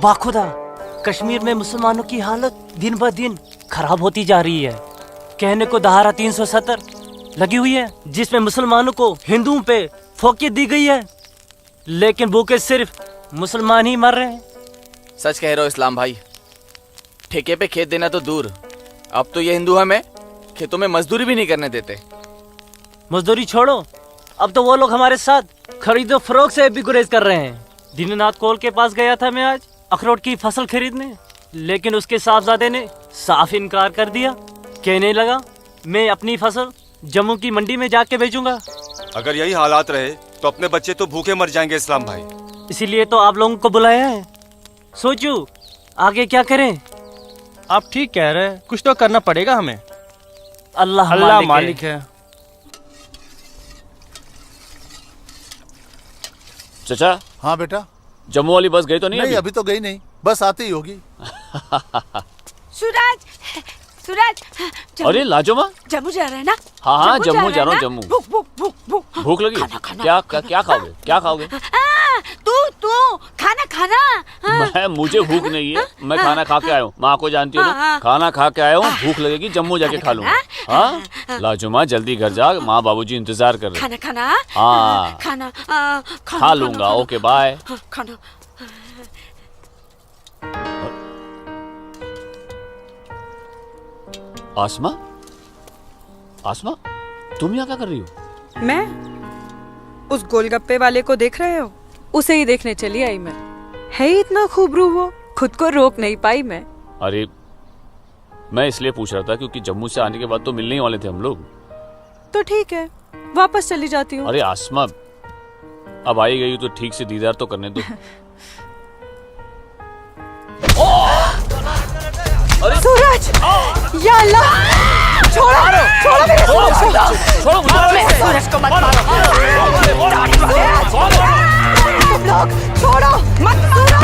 बाखुदा, कश्मीर में मुसलमानों की हालत दिन ब दिन खराब होती जा रही है। कहने को धारा 370 लगी हुई है, जिसमें मुसलमानों को हिंदुओं पे फोकियत दी गई है, लेकिन भूखे सिर्फ मुसलमान ही मर रहे हैं। सच कह रहे हो इस्लाम भाई। ठेके पे खेत देना तो दूर, अब तो ये हिंदू हमें खेतों में मजदूरी भी नहीं करने देते। मजदूरी छोड़ो, अब तो वो लोग हमारे साथ खरीदो फरोख्त से भी गुरेज कर रहे हैं। दीननाथ कोल के पास गया था मैं आज अखरोट की फसल खरीदने, लेकिन उसके साहबजादे ने साफ इनकार कर दिया। कहने लगा मैं अपनी फसल जम्मू की मंडी में जाके बेचूंगा। अगर यही हालात रहे तो अपने बच्चे तो भूखे मर जाएंगे इस्लाम भाई। इसीलिए तो आप लोगों को बुलाया है। सोचो आगे क्या करें। आप ठीक कह रहे हैं, कुछ तो करना पड़ेगा हमें। अल्लाह मालिक है। चाचा। हाँ बेटा। जम्मू वाली बस गई तो नहीं? नहीं, अभी तो गई नहीं, बस आती ही होगी। सूरज, सूरज। अरे लाजो जम्मू जा रहे हैं ना? हाँ, जम्मू जा रहा हूँ। जम्मू भूख भूख भूख भूख भूख लगी? क्या खाओगे? क्या खाओगे? तू खाना खाना। मैं मुझे भूख नहीं है, मैं खाना खा के आया हूँ। माँ को जानती हो ना, खाना खा के आया हूँ। भूख लगेगी जम्मू जाके खा लूंगा। हाँ लाजुमा, जल्दी घर जा, माँ बाबूजी इंतजार कर रहे। खाना खाना। हाँ खाना खा लूंगा। Okay bye. खाना। आसमा, आसमा, तुम यहाँ क्या कर रही हो? मैं उस गोलगप्पे वाले को देख रहे हो? उसे ही देखने चली आई मैं। है ही इतना खूबरू वो, खुद को रोक नहीं पाई मैं। अरे मैं इसलिए पूछ रहा था क्योंकि जम्मू से आने के बाद तो मिलने ही वाले थे हम लोग। तो ठीक है, वापस चली जाती हूँ। अरे आसमा, अब आई गई तो ठीक से दीदार तो करने दो। सूरज, या अल्लाह, छोड़ो मेरे सूरज को, सूरज को मत मारो। तुम लोग छोड़ो, मत मारो।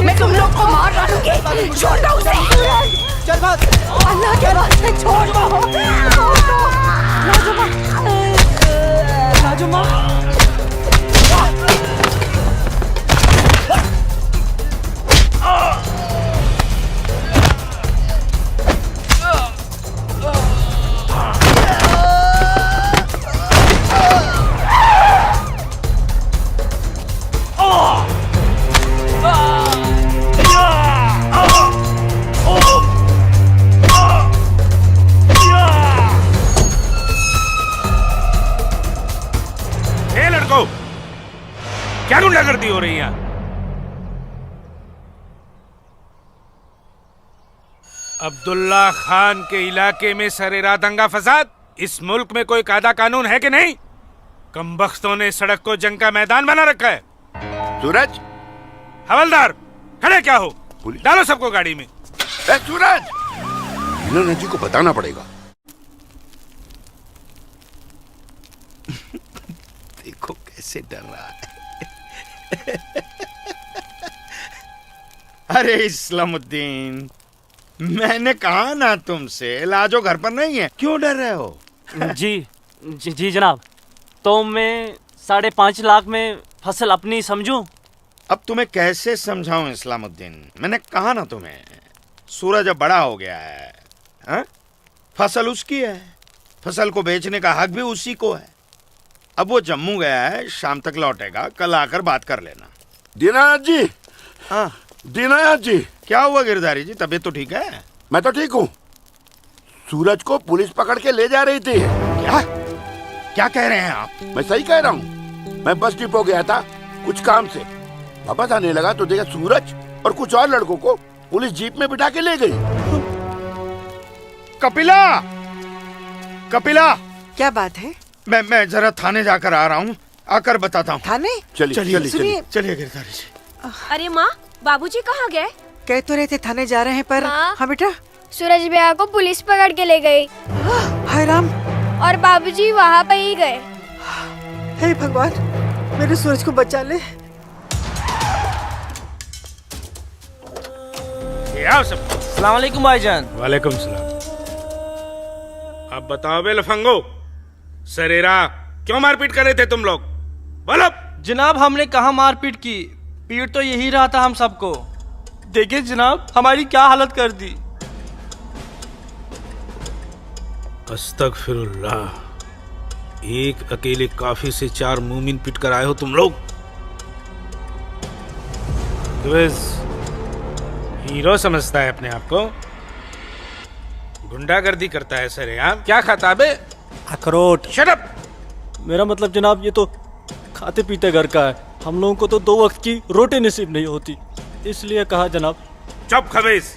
मैं तुम लोग को मार डालूंगी। छोड़ दो उसे। चल बात, अल्लाह के वास्ते छोड़ दो। लाजुमा, क्या गुंडागर्दी हो रही है? अब्दुल्ला खान के इलाके में सरेरा दंगा फसाद। इस मुल्क में कोई कायदा कानून है कि नहीं? कमबख्तों ने सड़क को जंग का मैदान बना रखा है। सूरज, हवलदार खड़े क्या हो? डालो सबको गाड़ी में। सूरज, इन्होंने जी को बताना पड़ेगा। देखो कैसे डर रहा है। अरे इस्लामुद्दीन, मैंने कहा ना तुमसे, लाजो घर पर नहीं है, क्यों डर रहे हो? जी जनाब, तो मैं 5.5 लाख में फसल अपनी समझूं? अब तुम्हें कैसे समझाऊं इस्लामुद्दीन? मैंने कहा ना तुम्हें, सूरज अब बड़ा हो गया है, हा? फसल उसकी है, फसल को बेचने का हक भी उसी को है। अब वो जम्मू गया है, शाम तक लौटेगा, कल आकर बात कर लेना। दीनानाथ जी। हाँ दीनानाथ जी। क्या हुआ गिरधारी जी, तबीयत तो ठीक है? मैं तो ठीक हूँ। सूरज को पुलिस पकड़ के ले जा रही थी। क्या कह रहे हैं आप? मैं सही कह रहा हूँ। मैं बस डिपो गया था कुछ काम से, वापस आने लगा तो देखा सूरज और कुछ और लड़कों को पुलिस जीप में बिठा के ले गई। कपिला, कपिला, क्या बात है? मैं जरा थाने जाकर आ रहा हूँ, आकर बताता हूँ। थाने? चलिए गिरधारी जी। अरे माँ, बाबूजी कहाँ गए? कह तो रहे थे थाने जा रहे हैं पर। हाँ बेटा। सूरज भैया को पुलिस पकड़ के ले गई। हाय राम। और बाबूजी वहाँ पे ही गए। हे भगवान, मेरे सूरज को बचा ले। अस्सलाम वालेकुम भाईजान। वालेकुम सलाम। अब बताओ बे लफंगो, सरेरा क्यों मारपीट कर रहे थे तुम लोग? बोलो। जनाब हमने कहाँ मारपीट की, पीट तो यही रहा था हम सबको। देखिए जनाब हमारी क्या हालत कर दी। अस्तगफिरुल्लाह, एक अकेले काफी से 4 मूमिन पिट कर आए हो तुम लोग। हीरो समझता है अपने आप को, गुंडागर्दी करता है सरेआम। क्या खाता बे? अखरोट। Shut up. मेरा मतलब जनाब ये तो खाते पीते घर का है, हम लोगों को तो 2 वक्त की रोटी नसीब नहीं होती, इसलिए कहा जनाब। चुप खबीस,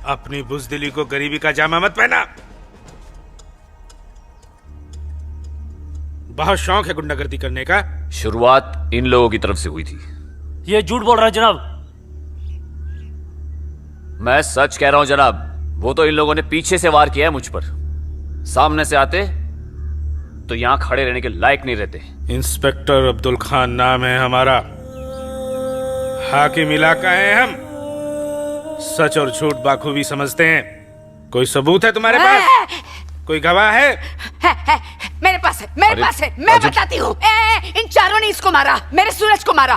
अपनी बुज़दिली को गरीबी का जामा मत पहना। बहुत शौक है गुंडागर्दी करने का। शुरुआत इन लोगों की तरफ से हुई थी। ये झूठ बोल रहा है जनाब। मैं सच कह रहा हूं जनाब, वो तो इन लोगों ने पीछे से वार किया है मुझ पर। सामने से आते तो यहां खड़े रहने के लायक नहीं रहते। इंस्पेक्टर अब्दुल खान नाम है हमारा, हाकिम इलाका है हम, सच और झूठ बाखूबी समझते हैं। कोई सबूत है तुम्हारे पास? कोई गवाह है? मेरे पास है, मेरे पास है, मैं बताती हूँ। इन चारों ने इसको मारा, मेरे सूरज को मारा।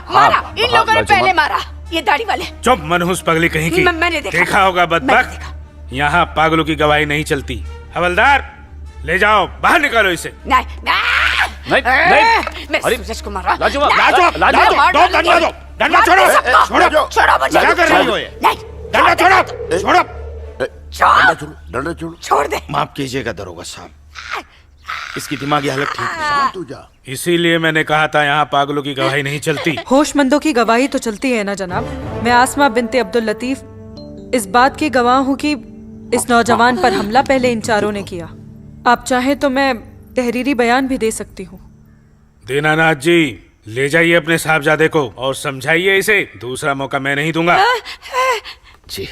इन लोगों ने पहले मारा, ये दाढ़ी वाले। चुप मनहूस पगली कहीं की। मैंने देखा होगा बदबख्त, यहाँ पागलों की गवाही नहीं चलती। हवलदार ले जाओ, बाहर निकालो इसे। नहीं नहीं। मेरे सूरज को मारा। दो डंडा छोड़ो, छोड़ो, छोड़ो मुझे। क्या कर रही हो ये? डंडा छोड़ो, छोड़ो, डंडा छोड़ो। छोड़ दे। माफ कीजिएगा दरोगा साहब, इसकी दिमागी हालत ठीक नहीं। तू जा। इसीलिए मैंने कहा था यहाँ पागलों की गवाही नहीं चलती। होशमंदों की गवाही तो चलती है ना जनाब। मैं आसमा बिनते अब्दुल लतीफ इस बात की गवाह हूँ कि इस नौजवान पर हमला पहले इन चारों ने किया। आप चाहे तो मैं तहरीरी बयान भी दे सकती हूँ। दीनानाथ जी, ले जाइए अपने साहबजादे को और समझाइए इसे, दूसरा मौका मैं नहीं दूंगा। जी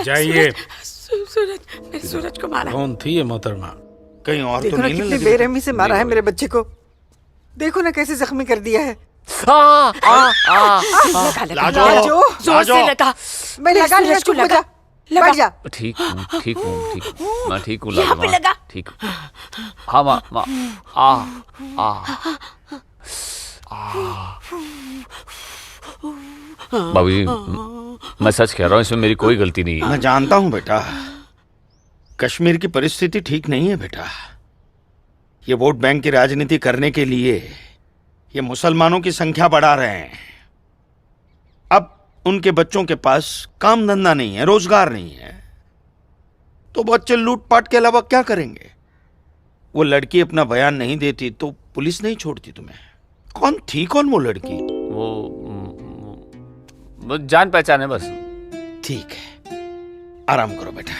जाइए। सूरज, मेरे सूरज को मारा। कौन थी ये मोहतरमा? कहीं और देखो तो ना नहीं कितनी लगी? बेरहमी से मारा है मेरे बच्चे को। देखो ना कैसे जख्मी कर दिया है। लाजो, जोर से लगा। मैं लगा लिया, सूरज को चुप हो लगा। जा। बैठ जा। ठीक हूँ, ठीक हूँ, ठीक हूँ, मैं ठीक हूँ यहाँ पे लाजमा, लगा। ठीक हूँ। हाँ माँ, बाबूजी, मैं सच कह रहा हूँ, इसमें मेरी कोई गलती नहीं है। मैं जानता हूँ बेटा, कश्मीर की परिस्थिति ठीक नहीं है बेटा। ये वोट बैंक की राजनीति करने के लिए ये मुसलमानों की संख्या बढ़ा रहे हैं। अब उनके बच्चों के पास काम धंधा नहीं है, रोजगार नहीं है, तो बच्चे लूटपाट के अलावा क्या करेंगे? वो लड़की अपना बयान नहीं देती तो पुलिस नहीं छोड़ती तुम्हें। कौन थी वो लड़की? वो जान पहचान है बस। ठीक है, आराम करो बेटा।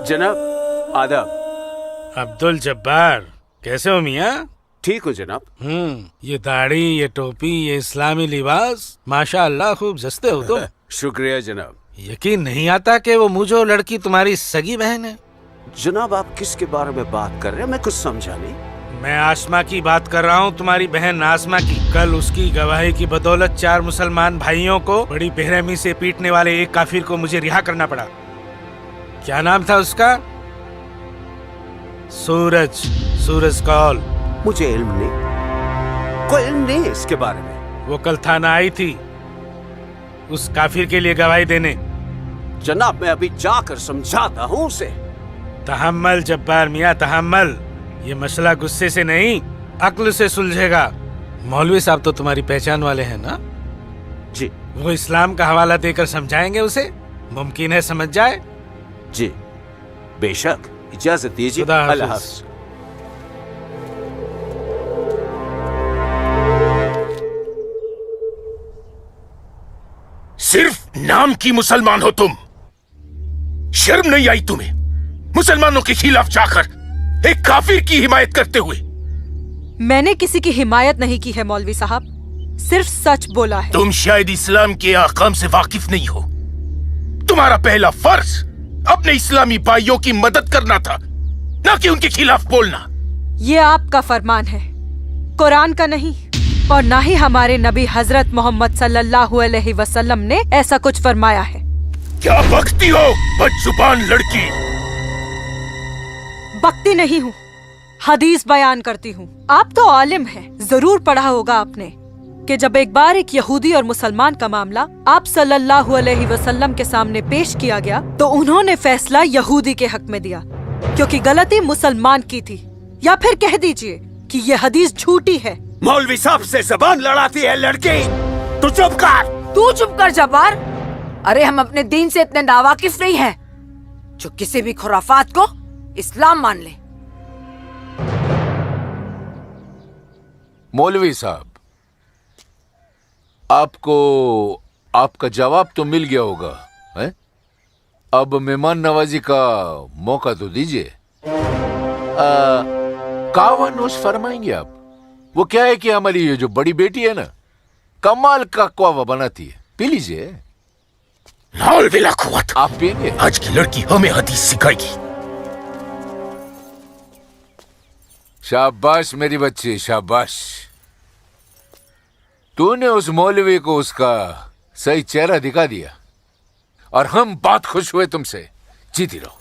जनाब आदाब। अब्दुल जब्बार, कैसे हो मियाँ? ठीक हो जनाब। ये दाढ़ी, ये टोपी, ये इस्लामी लिबास, माशाअल्लाह खूब जस्ते हो तुम। शुक्रिया जनाब। यकीन नहीं आता कि वो मुझे लड़की तुम्हारी सगी बहन है। जनाब आप किसके बारे में बात कर रहे हैं? मैं कुछ समझा नहीं। मैं आसमा की बात कर रहा हूँ, तुम्हारी बहन आसमा की। कल उसकी गवाही की बदौलत 4 मुसलमान भाइयों को बड़ी बेरहमी से पीटने वाले एक काफिर को मुझे रिहा करना पड़ा। क्या नाम था उसका? सूरज, सूरज कौल। मुझे इल्म नहीं, कोई इल्म नहीं है इसके बारे में। वो कल थाना आई थी उस काफिर के लिए गवाही देने। जनाब मैं अभी जाकर समझाता हूँ उसे। तहम्मल जब्बार मियाँ, तहम्मल। ये मसला गुस्से से नहीं, अक्ल से सुलझेगा। मौलवी साहब तो तुम्हारी पहचान वाले हैं ना? जी। वो इस्लाम का हवाला देकर समझाएंगे उसे, मुमकिन है समझ जाए। जी बेशक, इजाजत दीजिए। अल्लाह हाफ़िज़। नाम की मुसलमान हो तुम? शर्म नहीं आई तुम्हें मुसलमानों के खिलाफ जाकर एक काफिर की हिमायत करते हुए? मैंने किसी की हिमायत नहीं की है मौलवी साहब, सिर्फ सच बोला है। तुम शायद इस्लाम के अहकाम से वाकिफ नहीं हो। तुम्हारा पहला फर्ज अपने इस्लामी भाइयों की मदद करना था, ना कि उनके खिलाफ बोलना। ये आपका फरमान है, कुरान का नहीं, और ना ही हमारे नबी हजरत मोहम्मद सल्लल्लाहु अलैहि वसल्लम ने ऐसा कुछ फरमाया है। क्या बकती हो बदजुबान लड़की? बकती नहीं हूँ, हदीस बयान करती हूँ। आप तो आलिम हैं, जरूर पढ़ा होगा आपने कि जब एक बार एक यहूदी और मुसलमान का मामला आप सल्लल्लाहु अलैहि वसल्लम के सामने पेश किया गया तो उन्होंने फैसला यहूदी के हक में दिया, क्योंकि गलती मुसलमान की थी। या फिर कह दीजिए कि ये हदीस झूठी है। मौलवी साहब से जबान लड़ाती है लड़की, तू चुप कर। तू चुप कर जब्बार। अरे हम अपने दीन से इतने नावाकिफ नहीं हैं जो किसी भी खुराफात को इस्लाम मान ले। मौलवी साहब, आपको आपका जवाब तो मिल गया होगा, है? अब मेहमान नवाजी का मौका तो दीजिए। कावा नोश फरमाएंगे आप? वो क्या है कि हमारी ये जो बड़ी बेटी है ना, कमाल का कावा बनाती है, पी लीजिए। आप पिएंगे? आज की लड़की हमें हदीस सिखाएगी। शाबाश मेरी बच्ची, शाबाश। तूने उस मौलवी को उसका सही चेहरा दिखा दिया और हम बहुत खुश हुए तुमसे। जीती रहो।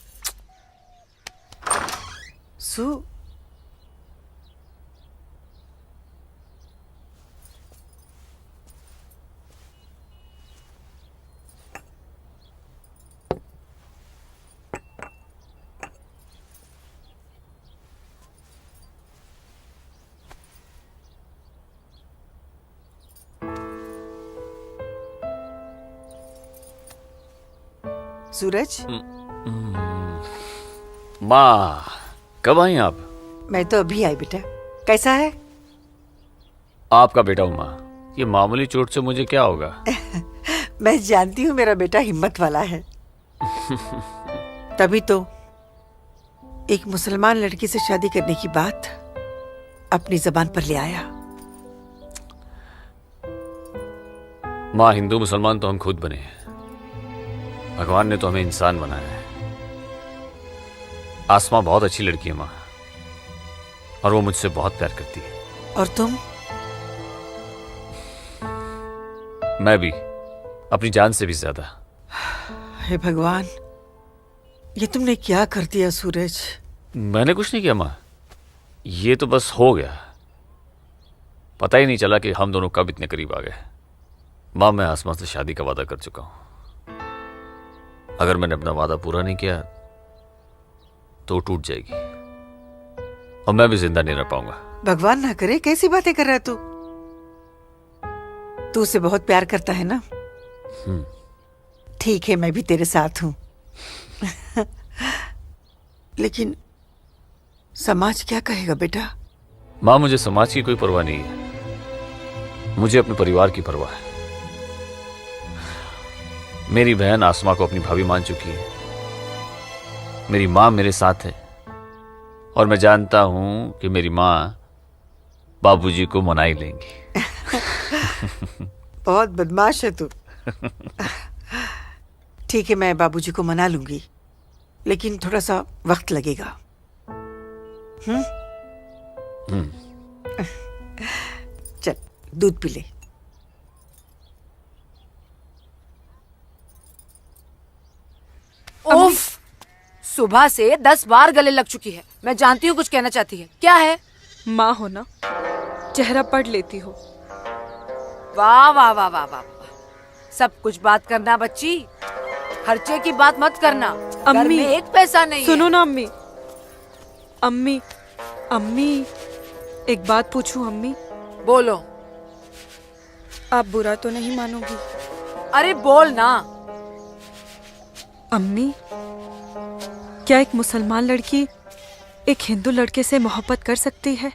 सु सूरज, माँ कब आई आप? मैं तो अभी आई बेटा। कैसा है? आपका बेटा हूँ माँ, ये मामूली चोट से मुझे क्या होगा? मैं जानती हूँ मेरा बेटा हिम्मत वाला है। तभी तो एक मुसलमान लड़की से शादी करने की बात अपनी जबान पर ले आया। माँ, हिंदू मुसलमान तो हम खुद बने हैं, भगवान ने तो हमें इंसान बनाया है। आसमां बहुत अच्छी लड़की है माँ, और वो मुझसे बहुत प्यार करती है। और तुम? मैं भी, अपनी जान से भी ज्यादा। हे भगवान, ये तुमने क्या कर दिया सूरज? मैंने कुछ नहीं किया माँ, ये तो बस हो गया। पता ही नहीं चला कि हम दोनों कब इतने करीब आ गए। माँ, मैं आसमां से शादी का वादा कर चुका हूं। अगर मैंने अपना वादा पूरा नहीं किया तो वो टूट जाएगी और मैं भी जिंदा नहीं रह पाऊंगा। भगवान ना करे, कैसी बातें कर रहा है तू? तू उसे बहुत प्यार करता है ना? ठीक है, मैं भी तेरे साथ हूं। लेकिन समाज क्या कहेगा बेटा? माँ, मुझे समाज की कोई परवाह नहीं है, मुझे अपने परिवार की परवाह है। मेरी बहन आसमा को अपनी भाभी मान चुकी है, मेरी माँ मेरे साथ है, और मैं जानता हूं कि मेरी माँ बाबूजी को मना ही लेंगी। बहुत बदमाश है तू। ठीक है, मैं बाबूजी को मना लूंगी, लेकिन थोड़ा सा वक्त लगेगा। चल दूध पी ले। उफ, सुबह से 10 बार गले लग चुकी है। मैं जानती हूँ कुछ कहना चाहती है। क्या है? माँ हो ना, चेहरा पढ़ लेती हो। वाह वाह वाह वाह वाह, सब कुछ बात करना बच्ची, खर्चे की बात मत करना। घर में एक पैसा नहीं। सुनो ना अम्मी। अम्मी, अम्मी, एक बात पूछूं अम्मी? बोलो। आप बुरा तो नहीं मानोगी? अरे बोल ना। अम्मी, क्या एक मुसलमान लड़की एक हिंदू लड़के से मोहब्बत कर सकती है?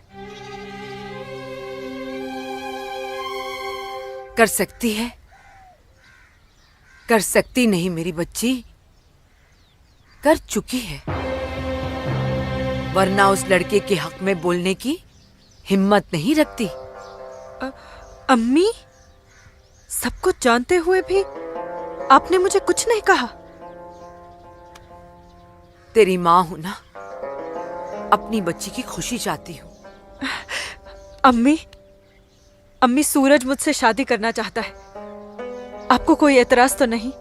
कर सकती है, कर सकती नहीं मेरी बच्ची, कर चुकी है। वरना उस लड़के के हक में बोलने की हिम्मत नहीं रखती। अम्मी, सब कुछ जानते हुए भी आपने मुझे कुछ नहीं कहा। तेरी माँ हूं ना, अपनी बच्ची की खुशी चाहती हूँ। अम्मी, सूरज मुझसे शादी करना चाहता है। आपको कोई एतराज तो नहीं?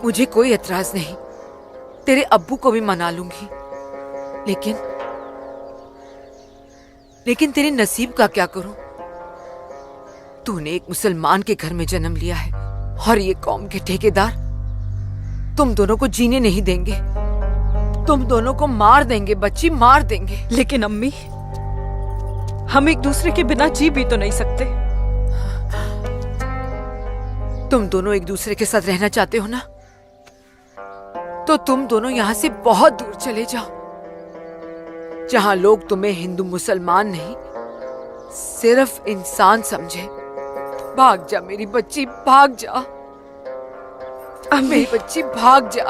मुझे कोई एतराज नहीं, तेरे अब्बू को भी मना लूंगी। लेकिन तेरे नसीब का क्या करूं? तूने एक मुसलमान के घर में जन्म लिया है और ये कौम के ठेकेदार तुम दोनों को जीने नहीं देंगे। तुम दोनों को मार देंगे बच्ची, मार देंगे। लेकिन अम्मी, हम एक दूसरे के बिना जी भी तो नहीं सकते। तुम दोनों एक दूसरे के साथ रहना चाहते हो ना, तो तुम दोनों यहाँ से बहुत दूर चले जाओ, जहां लोग तुम्हें हिंदू मुसलमान नहीं, सिर्फ इंसान समझे। भाग जा मेरी बच्ची, भाग जा। मेरी बच्ची भाग जा।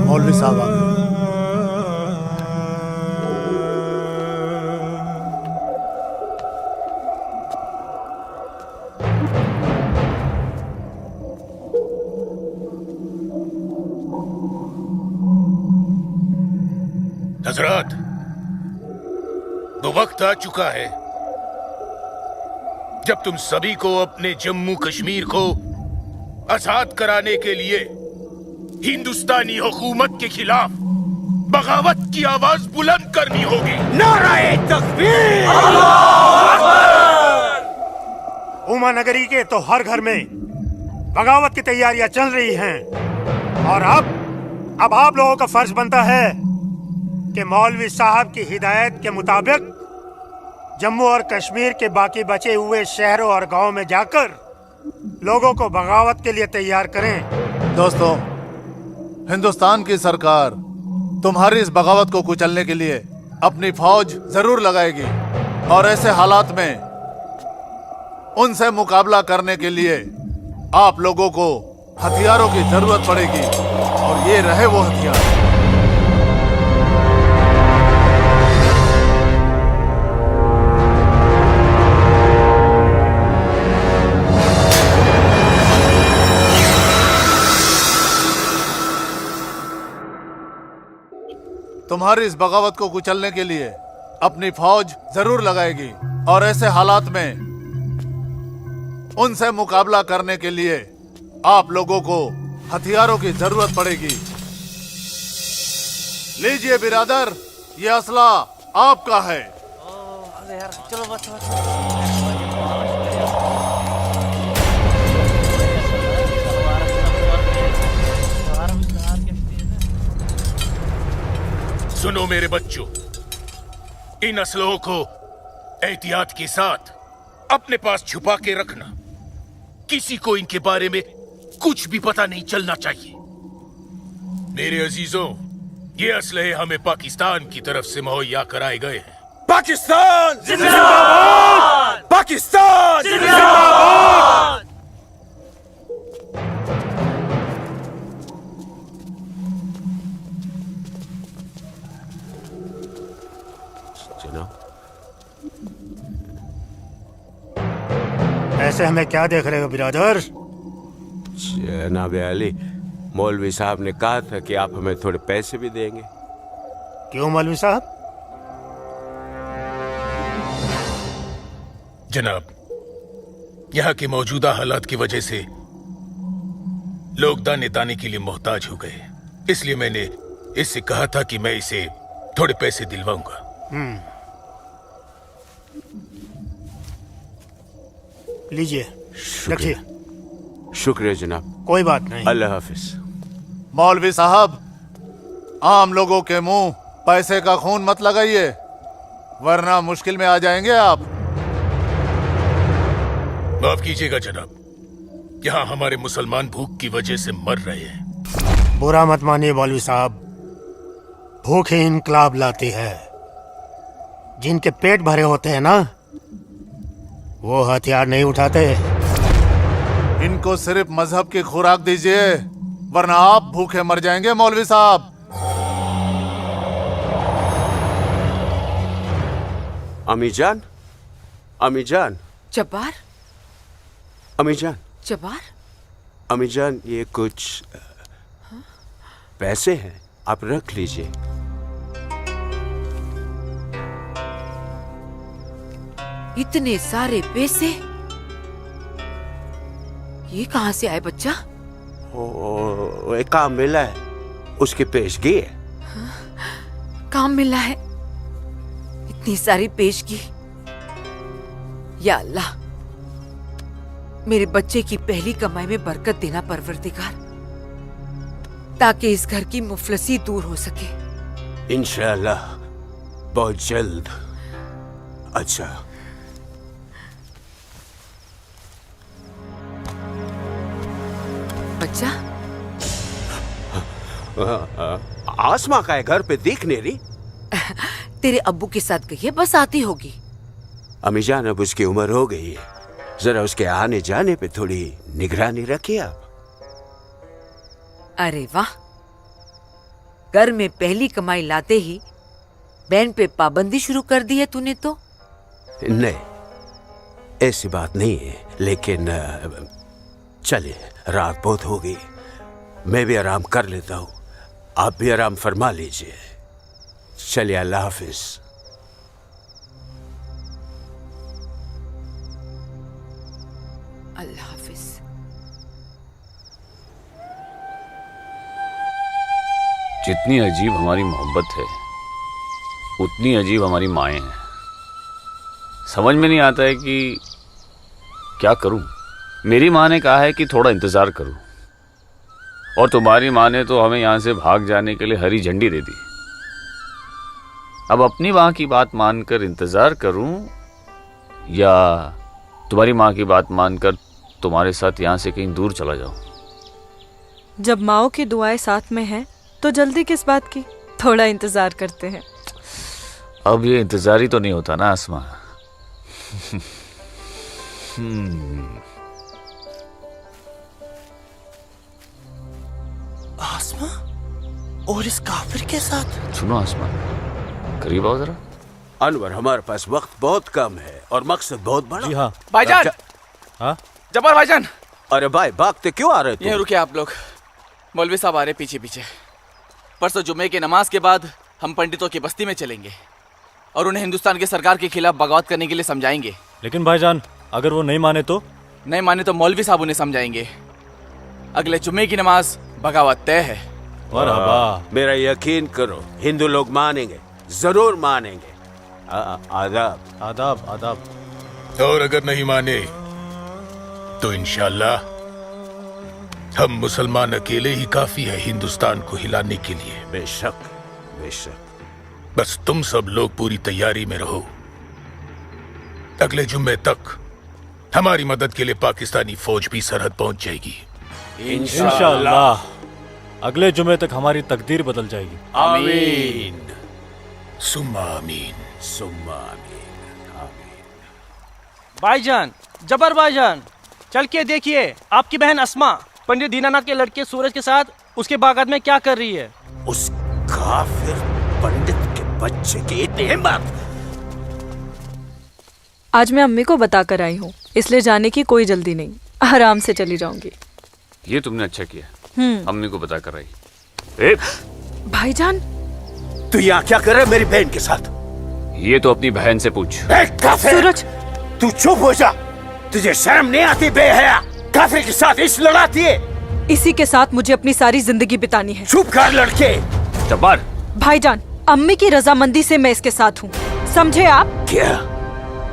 मौलवी साहब आ गए। हजरत, वो वक्त आ चुका है जब तुम सभी को अपने जम्मू कश्मीर को आजाद कराने के लिए हिंदुस्तानी हुकूमत के खिलाफ बगावत की आवाज बुलंद करनी होगी। नाराए तकबीर! उमा नगरी के तो हर घर में बगावत की तैयारियां चल रही हैं और अब आप लोगों का फर्ज बनता है कि मौलवी साहब की हिदायत के मुताबिक जम्मू और कश्मीर के बाकी बचे हुए शहरों और गांवों में जाकर लोगों को बगावत के लिए तैयार करें। दोस्तों, हिंदुस्तान की सरकार तुम्हारी इस बगावत को कुचलने के लिए अपनी फौज जरूर लगाएगी और ऐसे हालात में उनसे मुकाबला करने के लिए आप लोगों को हथियारों की जरूरत पड़ेगी और ये रहे वो हथियार। तुम्हारी इस बगावत को कुचलने के लिए अपनी फौज जरूर लगाएगी और ऐसे हालात में उनसे मुकाबला करने के लिए आप लोगों को हथियारों की जरूरत पड़ेगी। लीजिए बिरादर, ये असला आपका है। चलो बस। सुनो मेरे बच्चों, इन असलों को एहतियात के साथ अपने पास छुपा के रखना। किसी को इनके बारे में कुछ भी पता नहीं चलना चाहिए। मेरे अजीजों, ये असलहे हमें पाकिस्तान की तरफ से मुहैया कराए गए हैं। पाकिस्तान जिंदाबाद! पाकिस्तान जिंदाबाद! ऐसे हमें क्या देख रहे हो बिरादर? जनाब अली, मौलवी साहब ने कहा था कि आप हमें थोड़े पैसे भी देंगे। क्यों मौलवी साहब? जनाब, यहाँ के मौजूदा हालात की वजह से लोग दाने दाने के लिए मोहताज हो गए, इसलिए मैंने इससे कहा था कि मैं इसे थोड़े पैसे दिलवाऊंगा। लीजिए, रखिए। शुक्रिया जनाब। कोई बात नहीं। अल्लाह हाफिज। मौलवी साहब, आम लोगों के मुंह पैसे का खून मत लगाइए, वरना मुश्किल में आ जाएंगे आप। माफ कीजिएगा जनाब, यहाँ हमारे मुसलमान भूख की वजह से मर रहे हैं। बुरा मत मानिए मौलवी साहब, भूख ही इनकलाब लाती है। जिनके पेट भरे होते हैं ना, वो हथियार नहीं उठाते। इनको सिर्फ मजहब की खुराक दीजिए, वरना आप भूखे मर जाएंगे मौलवी साहब। अमीजान, अमीजान, जब्बार, अमीजान, जब्बार, अमीजान, ये कुछ पैसे हैं, आप रख लीजिए। इतने सारे पैसे ये कहाँ से आए बच्चा? ओ, एक काम मिला है, उसकी पेशगी है। काम मिला है, इतनी सारी पेशगी। या अल्लाह, मेरे बच्चे की पहली कमाई में बरकत देना परवरदिगार, ताकि इस घर की मुफलसी दूर हो सके। इंशाअल्लाह बहुत जल्द। अच्छा, बच्चा, आसमा का है, घर पे दिख नहीं रही। तेरे अब्बू के साथ गई है, बस आती होगी। अमीजान, अब उसकी उम्र हो गई है, जरा उसके आने जाने पे थोड़ी निगरानी रखिए आप। अरे वाह, घर में पहली कमाई लाते ही बहन पे पाबंदी शुरू कर दी है तूने तो। नहीं, ऐसी बात नहीं है, लेकिन चलिए, रात बहुत हो गई, मैं भी आराम कर लेता हूँ, आप भी आराम फरमा लीजिए। चलिए, अल्लाह हाफिज। अल्लाह हाफिज। जितनी अजीब हमारी मोहब्बत है, उतनी अजीब हमारी माएँ हैं। समझ में नहीं आता है कि क्या करूं। मेरी माँ ने कहा है कि थोड़ा इंतजार करूं, और तुम्हारी माँ ने तो हमें यहाँ से भाग जाने के लिए हरी झंडी दे दी। अब अपनी माँ की बात मानकर इंतजार करूं, या तुम्हारी माँ की बात मानकर तुम्हारे साथ यहाँ से कहीं दूर चला जाऊं। जब माओ की दुआएं साथ में हैं, तो जल्दी किस बात की, थोड़ा इंतजार करते हैं। अब ये इंतजार ही तो नहीं होता ना आसमा। आसमा और इस काफिर के साथ। सुनो आसमा, करीब आओ जरा। अनवर, हमारे पास वक्त बहुत कम है और मकसद बहुत बड़ा। जी हाँ भाईजान। हाँ जब्बार भाईजान। अरे भाई, भागते क्यों आ रहे थे? यहीं रुके आप लोग, मौलवी साहब आ रहे पीछे पीछे। परसों जुमे की नमाज के बाद हम पंडितों की बस्ती में चलेंगे और उन्हें हिंदुस्तान की सरकार के खिलाफ बगावत करने के लिए समझाएंगे। लेकिन भाईजान, अगर वो नहीं माने तो? नहीं माने तो मौलवी साहब उन्हें समझाएंगे। अगले जुमे की नमाज बगावत तय है। मेरा यकीन करो, हिंदू लोग मानेंगे, जरूर मानेंगे। आदाब आदाब आदाब। और अगर नहीं माने तो इंशाल्लाह हम मुसलमान अकेले ही काफी है हिंदुस्तान को हिलाने के लिए। बेशक बेशक। बस तुम सब लोग पूरी तैयारी में रहो। अगले जुम्मे तक हमारी मदद के लिए पाकिस्तानी फौज भी सरहद पहुंच जाएगी। इंशाअल्लाह अगले जुमे तक हमारी तकदीर बदल जाएगी। आमीन सुम्मा आमीन सुम्मा आमीन। भाईजान, जबर भाईजान, चल के देखिए आपकी बहन अस्मा पंडित दीनानाथ के लड़के सूरज के साथ उसके बागात में क्या कर रही है। उस काफिर पंडित के बच्चे की इतनी हिम्मत। आज मैं अम्मी को बता कर आई हूँ, इसलिए जाने की कोई जल्दी नहीं, आराम से चली जाऊंगी। ये तुमने अच्छा किया, अम्मी को बता कर आई। भाईजान, तू यहाँ क्या कर रहा है मेरी बहन के साथ? ये तो अपनी बहन से पूछ। सूरज, तू चुप हो जा। तुझे शर्म नहीं आती बेहया? काफिर के साथ इश्क लड़ाती है। इसी के साथ मुझे अपनी सारी जिंदगी बितानी है। चुप कर लड़के। जब्बार। भाईजान, अम्मी की रजामंदी से मैं इसके साथ हूँ, समझे आप? क्या?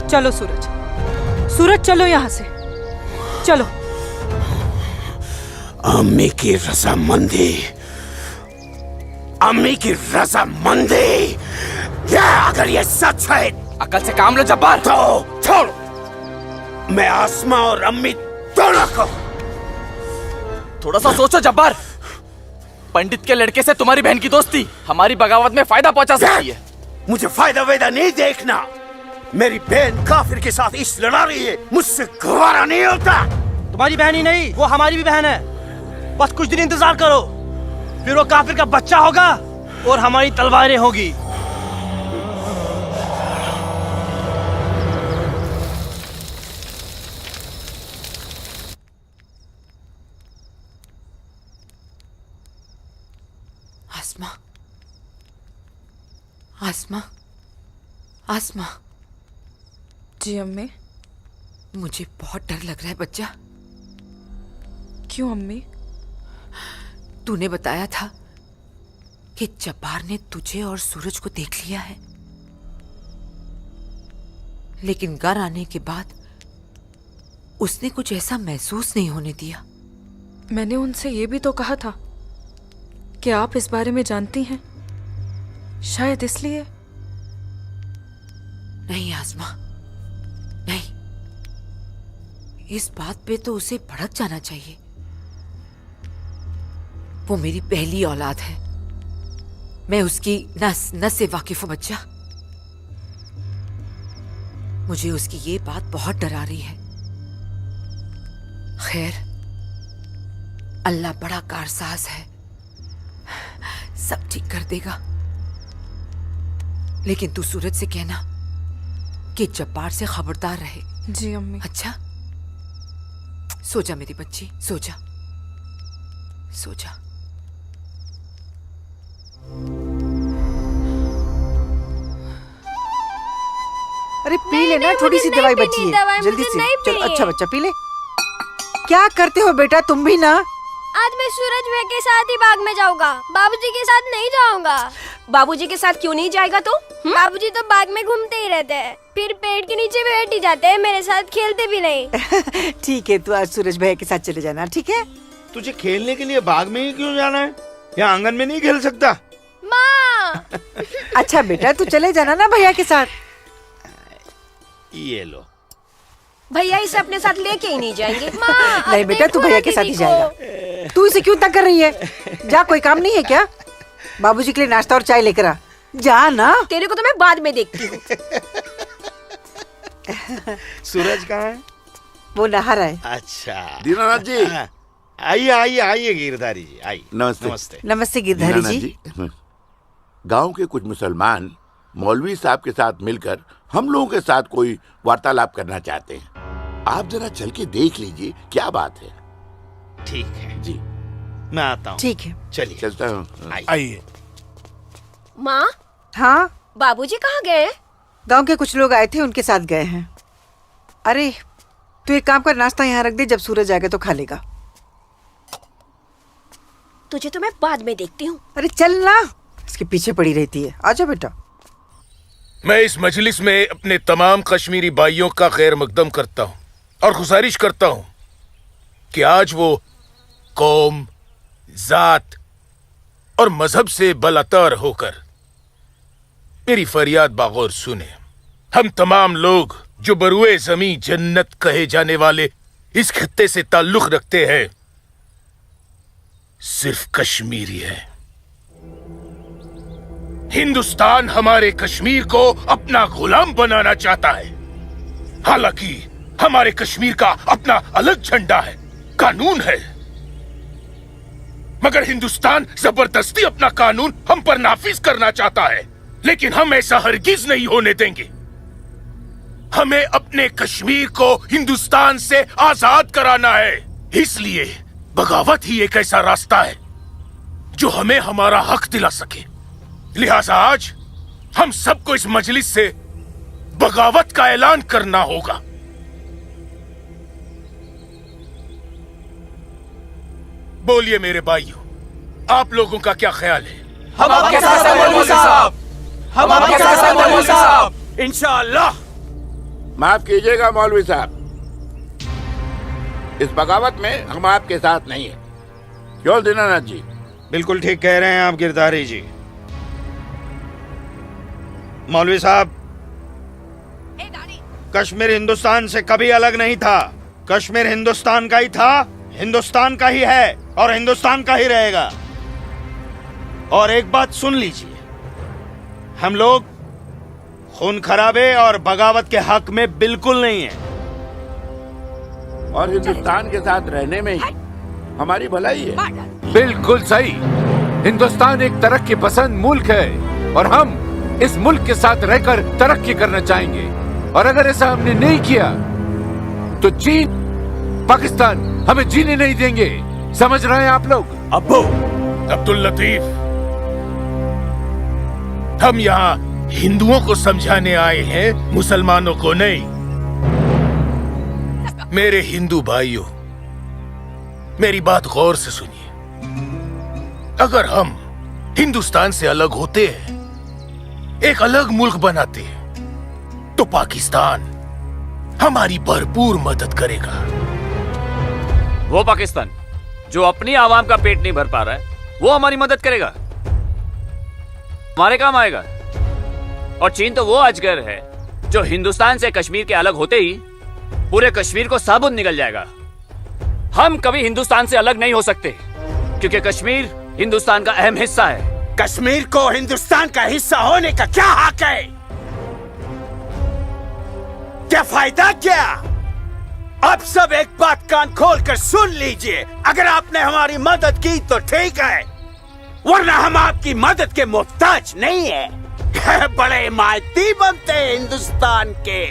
चलो सूरज, सूरज चलो यहाँ से, चलो। अम्मी की रजामंदी, अम्मी की रजामंदी, अगर ये सच है, अकल से काम लो जब्बार। तो छोड़, मैं आसमा और अम्मी दोनों को थोड़ा सा सोचो जब्बार। पंडित के लड़के से तुम्हारी बहन की दोस्ती हमारी बगावत में फायदा पहुंचा सकती है। मुझे फायदा वेदा नहीं देखना। मेरी बहन काफिर के साथ इस लड़ा रही है, मुझसे गवारा नहीं होता। तुम्हारी बहन ही नहीं, वो हमारी भी बहन है। बस कुछ दिन इंतजार करो, फिर वो काफिर का बच्चा होगा और हमारी तलवारें होगी। आसमा, आसमा, आसमा। जी अम्मी। मुझे बहुत डर लग रहा है बच्चा। क्यों अम्मी? तूने बताया था कि जब्बार ने तुझे और सूरज को देख लिया है, लेकिन घर आने के बाद उसने कुछ ऐसा महसूस नहीं होने दिया। मैंने उनसे ये भी तो कहा था कि आप इस बारे में जानती हैं, शायद इसलिए। नहीं आसमा, नहीं। इस बात पे तो उसे भड़क जाना चाहिए। वो मेरी पहली औलाद है, मैं उसकी नस नस से वाकिफ हूं बच्चा। मुझे उसकी ये बात बहुत डरा रही है। खैर, अल्लाह बड़ा कारसाज है, सब ठीक कर देगा। लेकिन तू सूरज से कहना कि जब्बार से खबरदार रहे। जी अम्मी। अच्छा, सो जा मेरी बच्ची, सो जा, सो जा। अरे पी लेना, थोड़ी सी दवाई बची है, जल्दी से। चलो, अच्छा बच्चा पी ले। क्या करते हो बेटा तुम भी ना? आज मैं सूरज भैया के साथ ही बाग में जाऊंगा, बाबूजी के साथ नहीं जाऊंगा। बाबूजी के साथ क्यों नहीं जाएगा तू? बाबूजी तो बाग में घूमते ही रहते हैं, फिर पेड़ के नीचे बैठ ही जाते हैं, मेरे साथ खेलते भी नहीं। ठीक है, तू आज सूरज भैया के साथ चले जाना, ठीक है? तुझे खेलने के लिए बाग में ही क्यों जाना है? यहाँ आंगन में नहीं खेल सकता? माँ। अच्छा बेटा, तू चले जाना ना भैया के साथ। ये लो। भैया इसे अपने साथ लेके ही नहीं जाएंगे। माँ, नहीं बेटा, तू भैया के साथ ही जाएगा। तू इसे क्यों तंग कर रही है? जा, कोई काम नहीं है क्या? बाबूजी के लिए नाश्ता और चाय लेकर आ। जा ना। तेरे को तो मैं बाद में देखती हूँ। सूरज कहाँ है? वो नहा रहा है। अच्छा दीनानाथ जी। आइए आइए आइए गिरधारी जी, आइए। नमस्ते। नमस्ते। नमस्ते गिरधारी जी। गांव के कुछ मुसलमान मौलवी साहब के साथ मिलकर हम लोगों के साथ कोई वार्तालाप करना चाहते हैं। आप जरा चल के देख लीजिए क्या बात है। ठीक है जी, मैं आता हूँ। ठीक है, चलिए चलता हूँ। आइए। माँ। हाँ, बाबूजी कहाँ गए? गांव के कुछ लोग आए थे, उनके साथ गए हैं। अरे तू एक काम कर, नाश्ता यहाँ रख दे, जब सूरज आएगा तो खा लेगा। तुझे तो मैं बाद में देखती हूँ। अरे चल ना, इसके पीछे पड़ी रहती है। आजा बेटा। मैं इस मजलिस में अपने तमाम कश्मीरी भाइयों का खैर मकदम करता हूँ और गुजारिश करता हूँ कि आज वो कौम, जात और मजहब से बलातर होकर मेरी फरियाद बागौर सुने। हम तमाम लोग जो बरुए जमी जन्नत कहे जाने वाले इस खित्ते से ताल्लुक रखते हैं, सिर्फ कश्मीरी है। हिंदुस्तान हमारे कश्मीर को अपना गुलाम बनाना चाहता है। हालांकि हमारे कश्मीर का अपना अलग झंडा है, कानून है, मगर हिंदुस्तान जबरदस्ती अपना कानून हम पर नाफिज करना चाहता है। लेकिन हम ऐसा हरगिज नहीं होने देंगे। हमें अपने कश्मीर को हिंदुस्तान से आजाद कराना है। इसलिए बगावत ही एक ऐसा रास्ता है जो हमें हमारा हक दिला सके। लिहाजा आज हम सबको इस मजलिस से बगावत का ऐलान करना होगा। बोलिए मेरे भाइयों, आप लोगों का क्या ख्याल है? हम आपके साथ हैं मौलवी साहब, हम आपके साथ हैं मौलवी साहब, इंशाअल्लाह। माफ कीजिएगा मौलवी साहब, इस बगावत में हम आपके साथ नहीं है। क्यों दीनानाथ जी? बिल्कुल ठीक कह रहे हैं आप गिरधारी जी। मौलवी साहब, कश्मीर हिंदुस्तान से कभी अलग नहीं था। कश्मीर हिंदुस्तान का ही था, हिंदुस्तान का ही है और हिंदुस्तान का ही रहेगा। और एक बात सुन लीजिए, हम लोग खून खराबे और बगावत के हक में बिल्कुल नहीं है। और हिंदुस्तान के साथ रहने में ही हमारी भलाई है। बिल्कुल सही। हिंदुस्तान एक तरक्की पसंद मुल्क है और हम इस मुल्क के साथ रहकर तरक्की करना चाहेंगे। और अगर ऐसा हमने नहीं किया तो चीन, पाकिस्तान हमें जीने नहीं देंगे। समझ रहे हैं आप लोग? अब्बू अब्दुल लतीफ, हम यहाँ हिंदुओं को समझाने आए हैं, मुसलमानों को नहीं। मेरे हिंदू भाइयों, मेरी बात गौर से सुनिए। अगर हम हिंदुस्तान से अलग होते हैं, एक अलग मुल्क बनाते हैं, तो पाकिस्तान हमारी भरपूर मदद करेगा। वो पाकिस्तान जो अपनी आवाम का पेट नहीं भर पा रहा है, वो हमारी मदद करेगा, हमारे काम आएगा। और चीन तो वो अजगर है जो हिंदुस्तान से कश्मीर के अलग होते ही पूरे कश्मीर को साबुत निकल जाएगा। हम कभी हिंदुस्तान से अलग नहीं हो सकते, क्योंकि कश्मीर हिंदुस्तान का अहम हिस्सा है। कश्मीर को हिंदुस्तान का हिस्सा होने का क्या हक है? क्या फायदा क्या? अब सब एक बात कान खोल कर सुन लीजिए। अगर आपने हमारी मदद की तो ठीक है, वरना हम आपकी मदद के मोहताज नहीं है। बड़े हिमायती बनते हैं हिंदुस्तान के,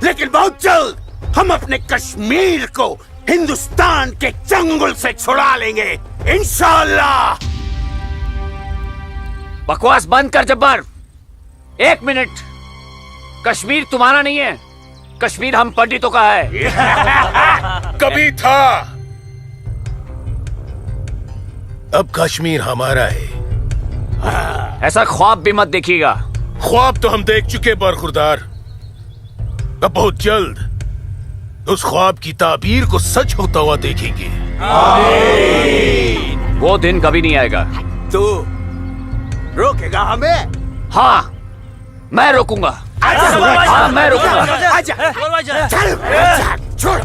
लेकिन बहुत जल्द हम अपने कश्मीर को हिंदुस्तान के चंगुल से छुड़ा लेंगे, इंशाअल्लाह। बकवास बंद कर जब्बार। 1 मिनट। कश्मीर तुम्हारा नहीं है, कश्मीर हम पंडितों का है। कभी था, अब कश्मीर हमारा है। ऐसा ख्वाब भी मत देखिएगा। ख्वाब तो हम देख चुके बरखुरदार। अब बहुत जल्द उस ख्वाब की ताबीर को सच होता हुआ देखेंगे। वो दिन कभी नहीं आएगा। तू रोकेगा हमें? हाँ, मैं रोकूंगा। हाँ, मैं रोकूंगा। आजा, चल, छोड़ो।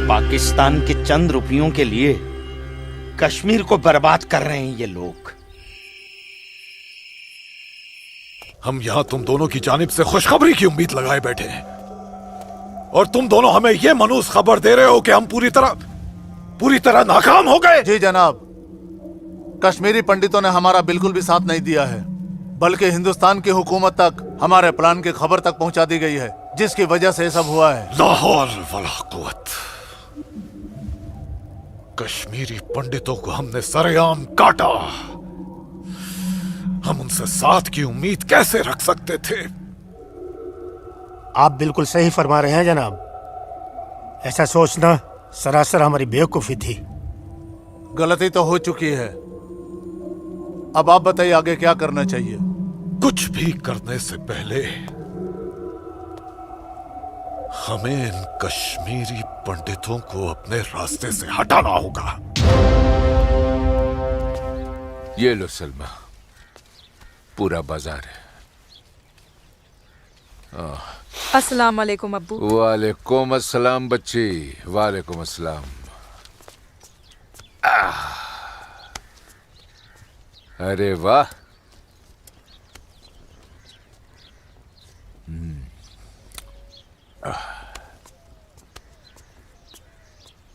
पाकिस्तान के चंद रुपयों के लिए कश्मीर को बर्बाद कर रहे हैं ये लोग। हम यहाँ तुम दोनों की जानिब से खुशखबरी की उम्मीद लगाए बैठे हैं, और तुम दोनों हमें यह मनूस खबर दे रहे हो कि हम पूरी तरह नाकाम हो गए। जी जनाब, कश्मीरी पंडितों ने हमारा बिल्कुल भी साथ नहीं दिया है, बल्कि हिंदुस्तान की हुकूमत तक हमारे प्लान की खबर तक पहुंचा दी गई है, जिसकी वजह से ये सब हुआ है। ला हौल वला कुव्वत। कश्मीरी पंडितों को हमने सरेआम काटा। हम उनसे साथ की उम्मीद कैसे रख सकते थे? आप बिल्कुल सही फरमा रहे हैं जनाब। ऐसा सोचना सरासर हमारी बेवकूफी थी। गलती तो हो चुकी है, अब आप बताइए आगे क्या करना चाहिए। कुछ भी करने से पहले हमें इन कश्मीरी पंडितों को अपने रास्ते से हटाना होगा। ये लो सलमा, पूरा बाजार है। अस्सलाम वालेकुम अब्बू। वालेकुम अस्सलाम बच्ची, वालेकुम अस्सलाम। अरे वाह,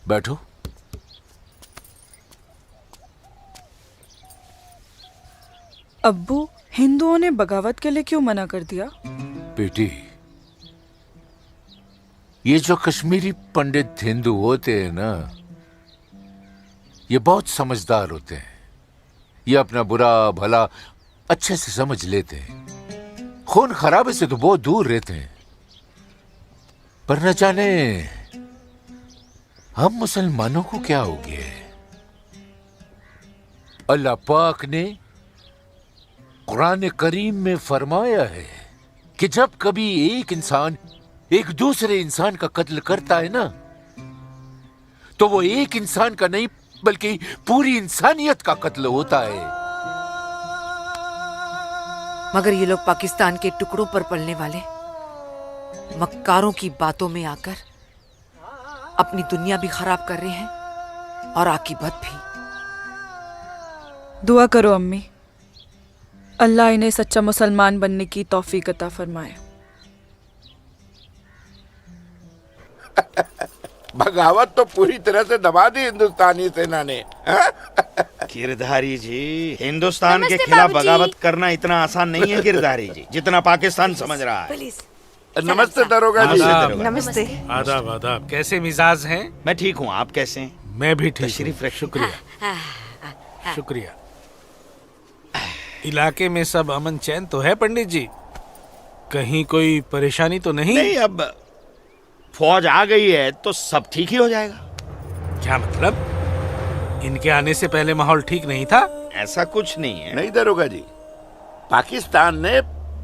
बैठो। अब्बू, हिंदुओं ने बगावत के लिए क्यों मना कर दिया? बेटी, ये जो कश्मीरी पंडित हिंदू होते हैं ना, ये बहुत समझदार होते हैं। ये अपना बुरा भला अच्छे से समझ लेते हैं। खून खराबे से तो बहुत दूर रहते हैं। पर न जाने हम मुसलमानों को क्या हो गया है। अल्लाह पाक ने कुरान करीम में फरमाया है कि जब कभी एक इंसान एक दूसरे इंसान का कत्ल करता है ना, तो वो एक इंसान का नहीं बल्कि पूरी इंसानियत का कत्ल होता है। मगर ये लोग पाकिस्तान के टुकड़ों पर पलने वाले मक्कारों की बातों में आकर अपनी दुनिया भी खराब कर रहे हैं और आकीबत भी। दुआ करो अम्मी, अल्लाह इन्हें सच्चा मुसलमान बनने की तौफीक अता फरमाए। बगावत तो पूरी तरह से दबा दी हिंदुस्तानी सेना ने। गिरधारी जी, हिंदुस्तान के खिलाफ बगावत करना इतना आसान नहीं है गिरधारी जी, जितना पाकिस्तान समझ रहा है। नमस्ते दरोगा जी। नमस्ते। आदाब आदाब। कैसे मिजाज हैं? मैं ठीक हूँ, आप कैसे हैं? मैं भी ठीक तशरीफ हूँ। शुक्रिया शुक्रिया। इलाके में सब अमन चैन तो है पंडित जी? कहीं कोई परेशानी तो नहीं? नहीं, अब फौज आ गई है तो सब ठीक ही हो जाएगा। क्या मतलब? इनके आने से पहले माहौल ठीक नहीं था? ऐसा कुछ नहीं है। नहीं दरोगा जी, पाकिस्तान ने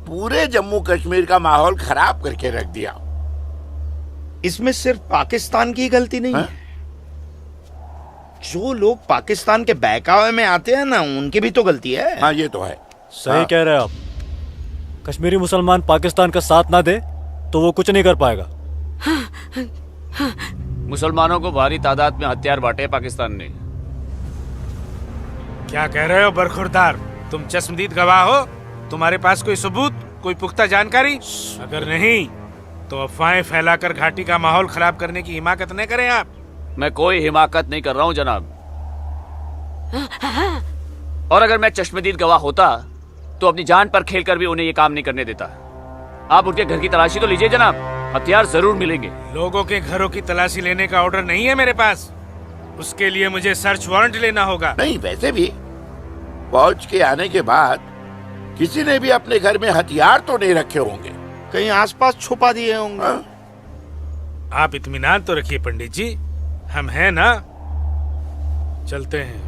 पूरे जम्मू कश्मीर का माहौल खराब करके रख दिया। इसमें सिर्फ पाकिस्तान की गलती नहीं है। जो लोग पाकिस्तान के बहकावे में आते हैं ना, उनकी भी तो गलती है। हाँ, ये तो है। सही कह रहे हैं आप। कश्मीरी मुसलमान पाकिस्तान का साथ ना दे तो वो कुछ नहीं कर पाएगा। मुसलमानों को भारी तादाद में हथियार बांटे पाकिस्तान ने। क्या कह रहे हो बरखुरदार? तुम चश्मदीद गवाह हो? तुम्हारे पास कोई सबूत, कोई पुख्ता जानकारी? अगर नहीं तो अफवाहें फैलाकर घाटी का माहौल खराब करने की हिमाकत न करें आप। मैं कोई हिमाकत नहीं कर रहा हूँ जनाब। और अगर मैं चश्मदीद गवाह होता तो अपनी जान पर खेलकर भी उन्हें ये काम नहीं करने देता। आप उनके घर की तलाशी तो लीजिए जनाब, हथियार जरूर मिलेंगे। लोगों के घरों की तलाशी लेने का ऑर्डर नहीं है मेरे पास। उसके लिए मुझे सर्च वारंट लेना होगा। नहीं, वैसे भी फौज के आने के बाद किसी ने भी अपने घर में हथियार तो नहीं रखे होंगे, कहीं आसपास छुपा दिए होंगे। आप इत्मीनान तो रखिए पंडित जी, हम हैं ना। चलते हैं।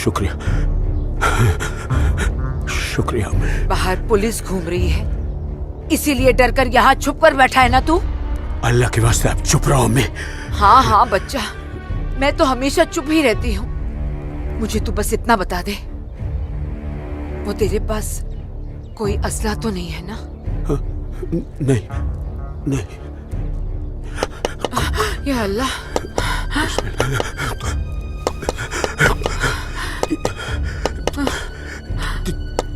शुक्रिया शुक्रिया। बाहर पुलिस घूम रही है, इसीलिए डर कर यहाँ छुप कर बैठा है ना तू? अल्लाह के वास्ते आप चुप रहो। मैं हाँ हाँ बच्चा, मैं तो हमेशा चुप ही रहती हूँ। मुझे तू बस इतना बता दे, वो तेरे पास कोई असला तो नहीं है ना? नहीं नहीं। या अल्लाह।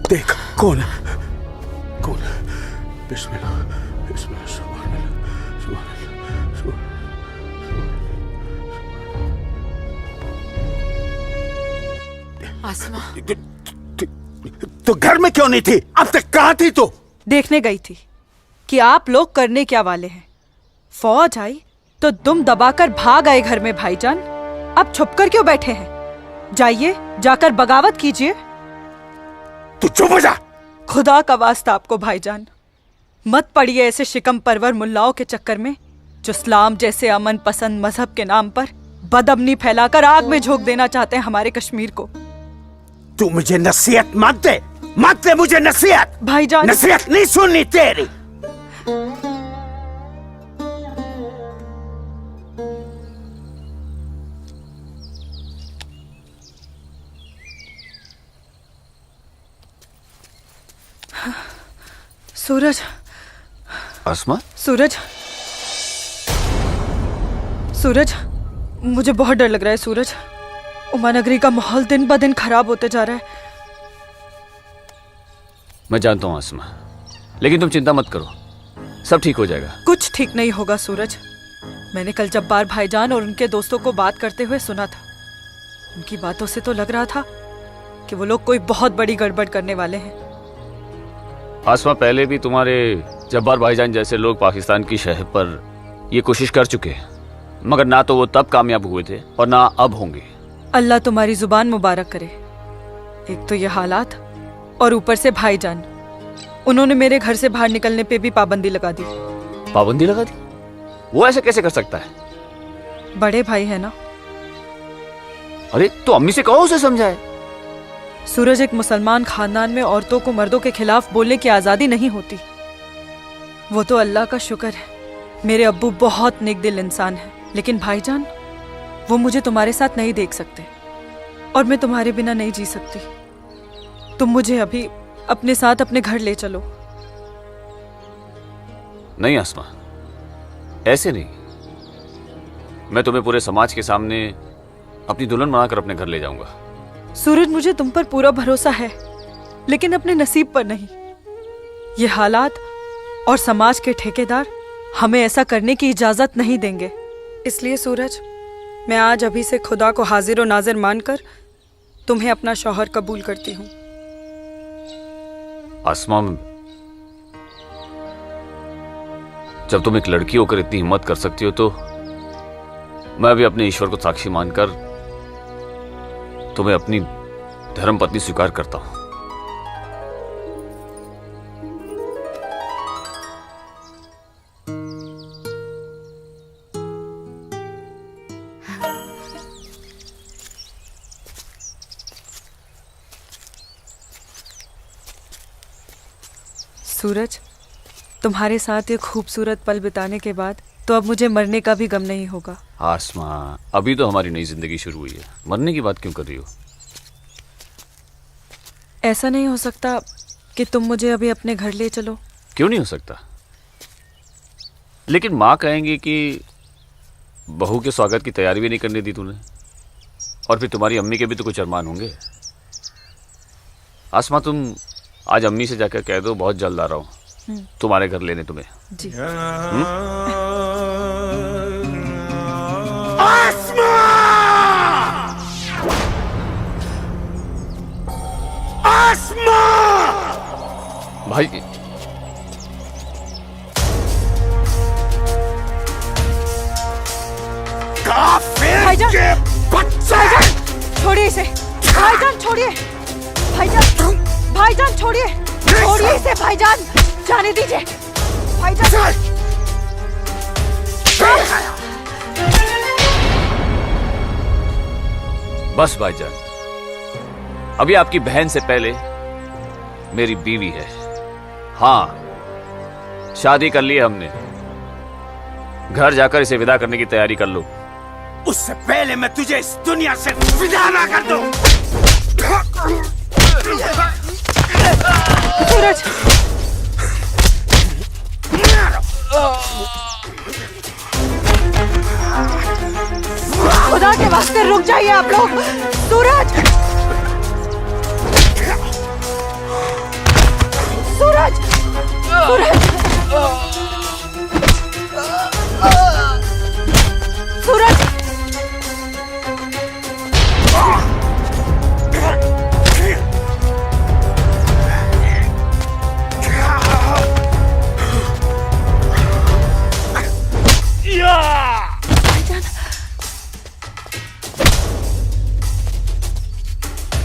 देख कौन है, कौन है? बिस्मिल्लाह बिस्मिल्लाह सुभान अल्लाह सुभान अल्लाह। आसमा, तो घर में क्यों नहीं थी? अब तक कहाँ थी तू? देखने गई थी कि आप लोग करने क्या वाले हैं। फौज आई तो दुम दबाकर भाग आए घर में भाईजान। अब छुपकर क्यों बैठे हैं? जाइए, जाकर बगावत कीजिए। तू चुप हो जा। खुदा का वास्ता आपको भाईजान, मत पड़िए ऐसे शिकम परवर मुल्लाओं के चक्कर में जो इस्लाम जैसे अमन पसंद मजहब के नाम पर बदअमनी फैलाकर आग में झोंक देना चाहते हैं हमारे कश्मीर को। तू मुझे नसीहत मत दे, मत दे मुझे नसीहत। भाईजान, नसीहत नहीं सुननी तेरी। सूरज, आसमा, सूरज, सूरज, मुझे बहुत डर लग रहा है सूरज। उमानगरी का माहौल दिन ब दिन खराब होते जा रहा है। मैं जानता हूँ आसमा, लेकिन तुम चिंता मत करो, सब ठीक हो जाएगा। कुछ ठीक नहीं होगा सूरज। मैंने कल जब्बार भाईजान और उनके दोस्तों को बात करते हुए सुना था। उनकी बातों से तो लग रहा था कि वो लोग कोई बहुत बड़ी गड़बड़ करने वाले हैं। आसमा, पहले भी तुम्हारे जब्बार भाईजान जैसे लोग पाकिस्तान की शहर पर ये कोशिश कर चुके हैं, मगर ना तो वो तब कामयाब हुए थे और ना अब होंगे। अल्लाह तुम्हारी जुबान मुबारक करे। एक तो ये हालात और ऊपर से भाईजान, उन्होंने मेरे घर से बाहर निकलने पे भी पाबंदी लगा दी। पाबंदी लगा दी? वो ऐसे कैसे कर सकता है? बड़े भाई है ना। अरे तो अम्मी से कहो, उसे समझाए। सूरज, एक मुसलमान खानदान में औरतों को मर्दों के खिलाफ बोलने की आजादी नहीं होती। वो तो अल्लाह का शुक्र है, मेरे अब्बू बहुत नेक दिल इंसान है, लेकिन भाईजान वो मुझे तुम्हारे साथ नहीं देख सकते और मैं तुम्हारे बिना नहीं जी सकती। तुम मुझे अभी अपने साथ अपने घर ले चलो। नहीं आसमा, ऐसे नहीं। मैं तुम्हें पूरे समाज के सामने अपनी दुल्हन बनाकर अपने घर ले जाऊंगा। सूरज, मुझे तुम पर पूरा भरोसा है, लेकिन अपने नसीब पर नहीं। ये हालात और समाज के ठेकेदार हमें ऐसा करने की इजाजत नहीं देंगे। इसलिए सूरज, मैं आज अभी से खुदा को हाजिर और नाजिर मानकर तुम्हें अपना शौहर कबूल करती हूँ। आसमा, जब तुम एक लड़की होकर इतनी हिम्मत कर सकती हो तो मैं भी अपने ईश्वर को साक्षी मानकर तुम्हें अपनी धर्मपत्नी स्वीकार करता हूं। सूरज, तुम्हारे साथ ये खूबसूरत पल बिताने के बाद तो अब मुझे मरने का भी गम नहीं होगा। आसमा, अभी तो हमारी नई जिंदगी शुरू हुई है, मरने की बात क्यों कर रही हो? ऐसा नहीं हो सकता कि तुम मुझे अभी अपने घर ले चलो? क्यों नहीं हो सकता? लेकिन माँ कहेंगी कि बहू के स्वागत की तैयारी भी नहीं करने दी तूने, और फिर तुम्हारी अम्मी के भी तो कुछ अरमान होंगे। आसमा, तुम आज अम्मी से जाकर कह दो बहुत जल्द आ रहा हूँ तुम्हारे घर लेने तुम्हें। जी। आसमा! आसमा! भाई, काफिर के बच्चे! छोड़िए इसे। भाईजान छोड़िए। भाईजान, भाईजान छोड़िए। छोड़िए इसे भाईजान, जाने दीजिए भाईजान। बस भाईजान, अभी आपकी बहन से पहले मेरी बीवी है। हाँ, शादी कर ली है हमने। घर जाकर इसे विदा करने की तैयारी कर लो। उससे पहले मैं तुझे इस दुनिया से विदा ना कर दूं। सूरज, खुदा के वास्ते रुक जाइए आप लोग। सूरज, सूरज, सूरज, सूरज।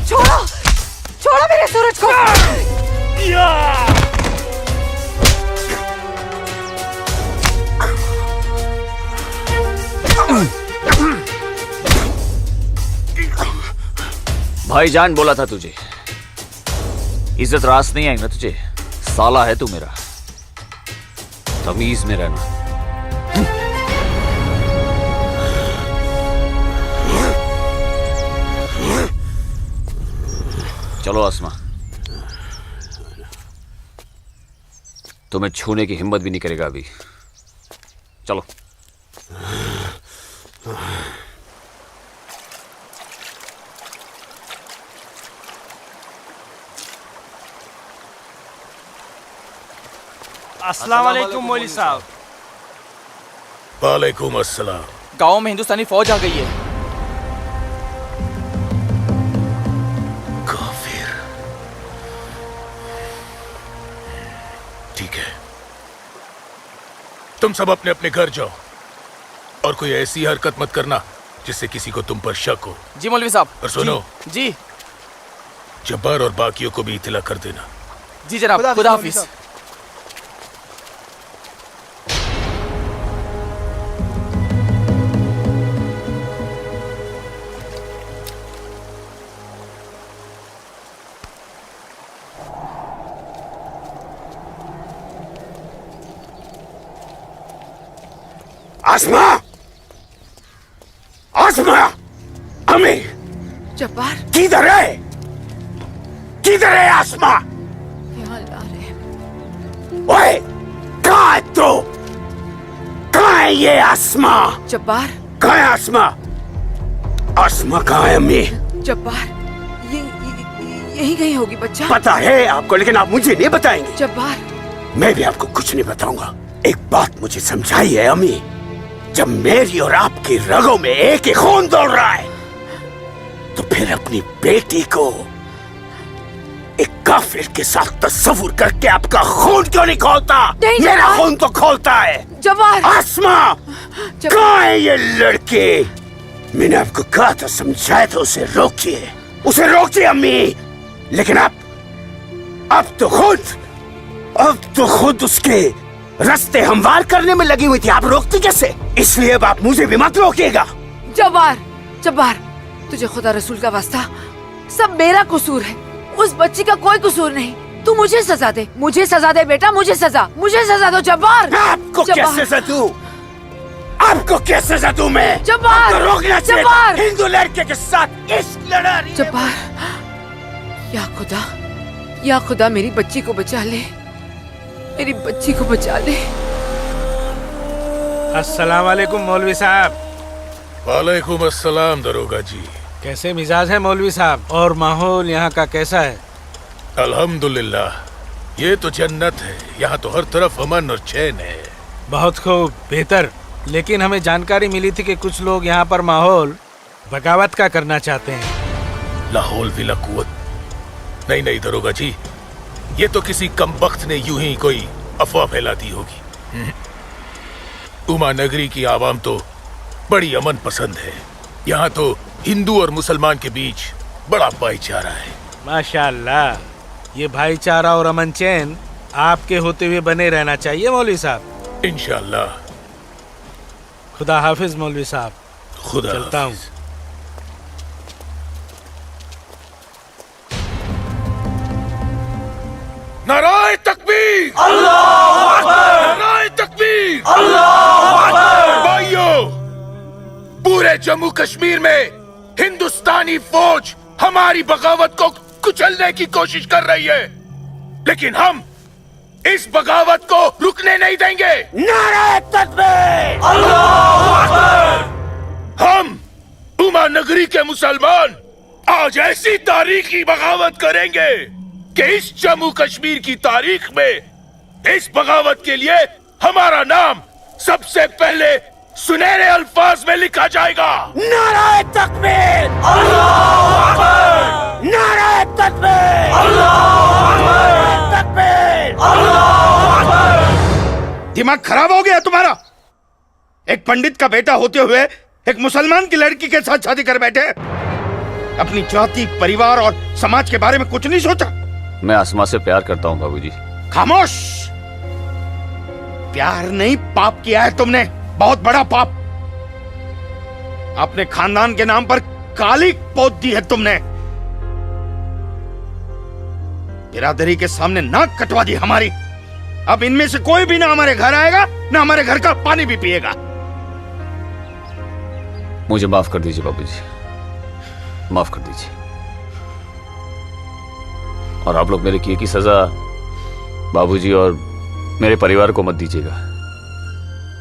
छोड़ो, छोड़ो मेरे सूरज को। भाईजान बोला था तुझे, इज्जत रास नहीं आई ना तुझे। साला है तू मेरा, तमीज में रहना। चलो आसमा, तुम्हें छूने की हिम्मत भी नहीं करेगा अभी। चलो। अस्सलाम वालेकुम मौलवी साहब। वालेकुम अस्सलाम। गांव में हिंदुस्तानी फौज आ गई है। काफिर। ठीक है, तुम सब अपने अपने घर जाओ और कोई ऐसी हरकत मत करना जिससे किसी को तुम पर शक हो। जी मौलवी साहब। और सुनो जी। जब्बार और बाकियों को भी इतला कर देना। जी जनाब, खुदा हाफिज। आसमा, आसमा, अमी, जब्बार, किधर है? किधर है आसमा? ओए, कहाँ है तू? कहाँ है ये आसमा? जब्बार, कहाँ है आसमा? आसमा कहाँ है अम्मी? जब्बार, यही कहीं होगी बच्चा। पता है आपको, लेकिन आप मुझे नहीं बताएंगे। जब्बार, मैं भी आपको कुछ नहीं बताऊंगा। एक बात मुझे समझाई है अम्मी, जब मेरी और आपकी रगों में एक ही खून दौड़ रहा है, तो फिर अपनी बेटी को एक काफिर के साथ तस्वुर करके आपका खून क्यों नहीं खोलता? मेरा खून तो खोलता है। जब्बार, आसमा, कहाँ है ये लड़के? मैंने आपको कहा था, समझाया था, उसे रोकिए, उसे रोकिए अम्मी। लेकिन अब तो खुद उसके रास्ते हमवार करने में लगी हुई थी। आप रोकती कैसे? इसलिए अब आप मुझे भी मत रोकिएगा। जब्बार, जब्बार, तुझे खुदा रसूल का वास्ता, सब मेरा कसूर है, उस बच्ची का कोई कसूर नहीं। तू मुझे सजा दे, मुझे सजा दे बेटा, मुझे सजा दो जब्बार। आपको क्या सजा दूं? आपको क्या सजा दूं मैं? जब्बार, आपको रोकना चाहिए जब्बार, हिंदू लड़के के साथ इस लड़ा रही है। जब्बार, या खुदा मेरी बच्ची को बचा ले, मेरी बच्ची को बचा ले। अस्सलाम वालेकुम मौलवी साहब। वालेकुम अस्सलाम दरोगा जी। कैसे मिजाज है मौलवी साहब, और माहौल यहाँ का कैसा है? अल्हम्दुलिल्लाह, ये तो जन्नत है। यहाँ तो हर तरफ अमन और चैन है। बहुत खूब, बेहतर। लेकिन हमें जानकारी मिली थी कि कुछ लोग यहाँ पर माहौल बगावत का करना चाहते हैं। लाहौल विला कुवत। नहीं दरोगा जी, ये तो किसी कमबख्त ने यूं ही कोई अफवाह फैला दी होगी। उमा नगरी की आवाम तो बड़ी अमन पसंद है। यहाँ तो हिंदू और मुसलमान के बीच बड़ा भाईचारा है। माशाअल्लाह, ये भाईचारा और अमन चैन आपके होते हुए बने रहना चाहिए मौलवी साहब। इंशाअल्लाह। खुदा हाफिज मौलवी साहब। खुदा चलता हूँ। नाराए तकबीर! अल्लाहू अकबर! नाराए तकबीर! अल्लाहू अकबर! भाइयों, पूरे जम्मू कश्मीर में हिंदुस्तानी फौज हमारी बगावत को कुचलने की कोशिश कर रही है, लेकिन हम इस बगावत को रुकने नहीं देंगे। नाराए तकबीर! अल्लाहू अकबर! हम उमा नगरी के मुसलमान आज ऐसी तारीखी बगावत करेंगे कि इस जम्मू कश्मीर की तारीख में इस बगावत के लिए हमारा नाम सबसे पहले सुनहरे अल्फाज में लिखा जाएगा। नाराए तकबीर! अल्लाहू अकबर! नाराए तकबीर! अल्लाहू अकबर! तकबीर! अल्लाहू अकबर! दिमाग खराब हो गया तुम्हारा? एक पंडित का बेटा होते हुए एक मुसलमान की लड़की के साथ शादी कर बैठे। अपनी जाति, परिवार और समाज के बारे में कुछ नहीं सोचा। मैं आसमा से प्यार करता हूँ बाबूजी। खामोश! प्यार नहीं, पाप किया है तुमने, बहुत बड़ा पाप। अपने खानदान के नाम पर काली पोत दी है तुमने। बिरादरी के सामने नाक कटवा दी हमारी। अब इनमें से कोई भी ना हमारे घर आएगा, ना हमारे घर का पानी भी पिएगा। मुझे माफ कर दीजिए बाबूजी, माफ कर दीजिए। और आप लोग मेरे किए की सजा बाबूजी और मेरे परिवार को मत दीजिएगा।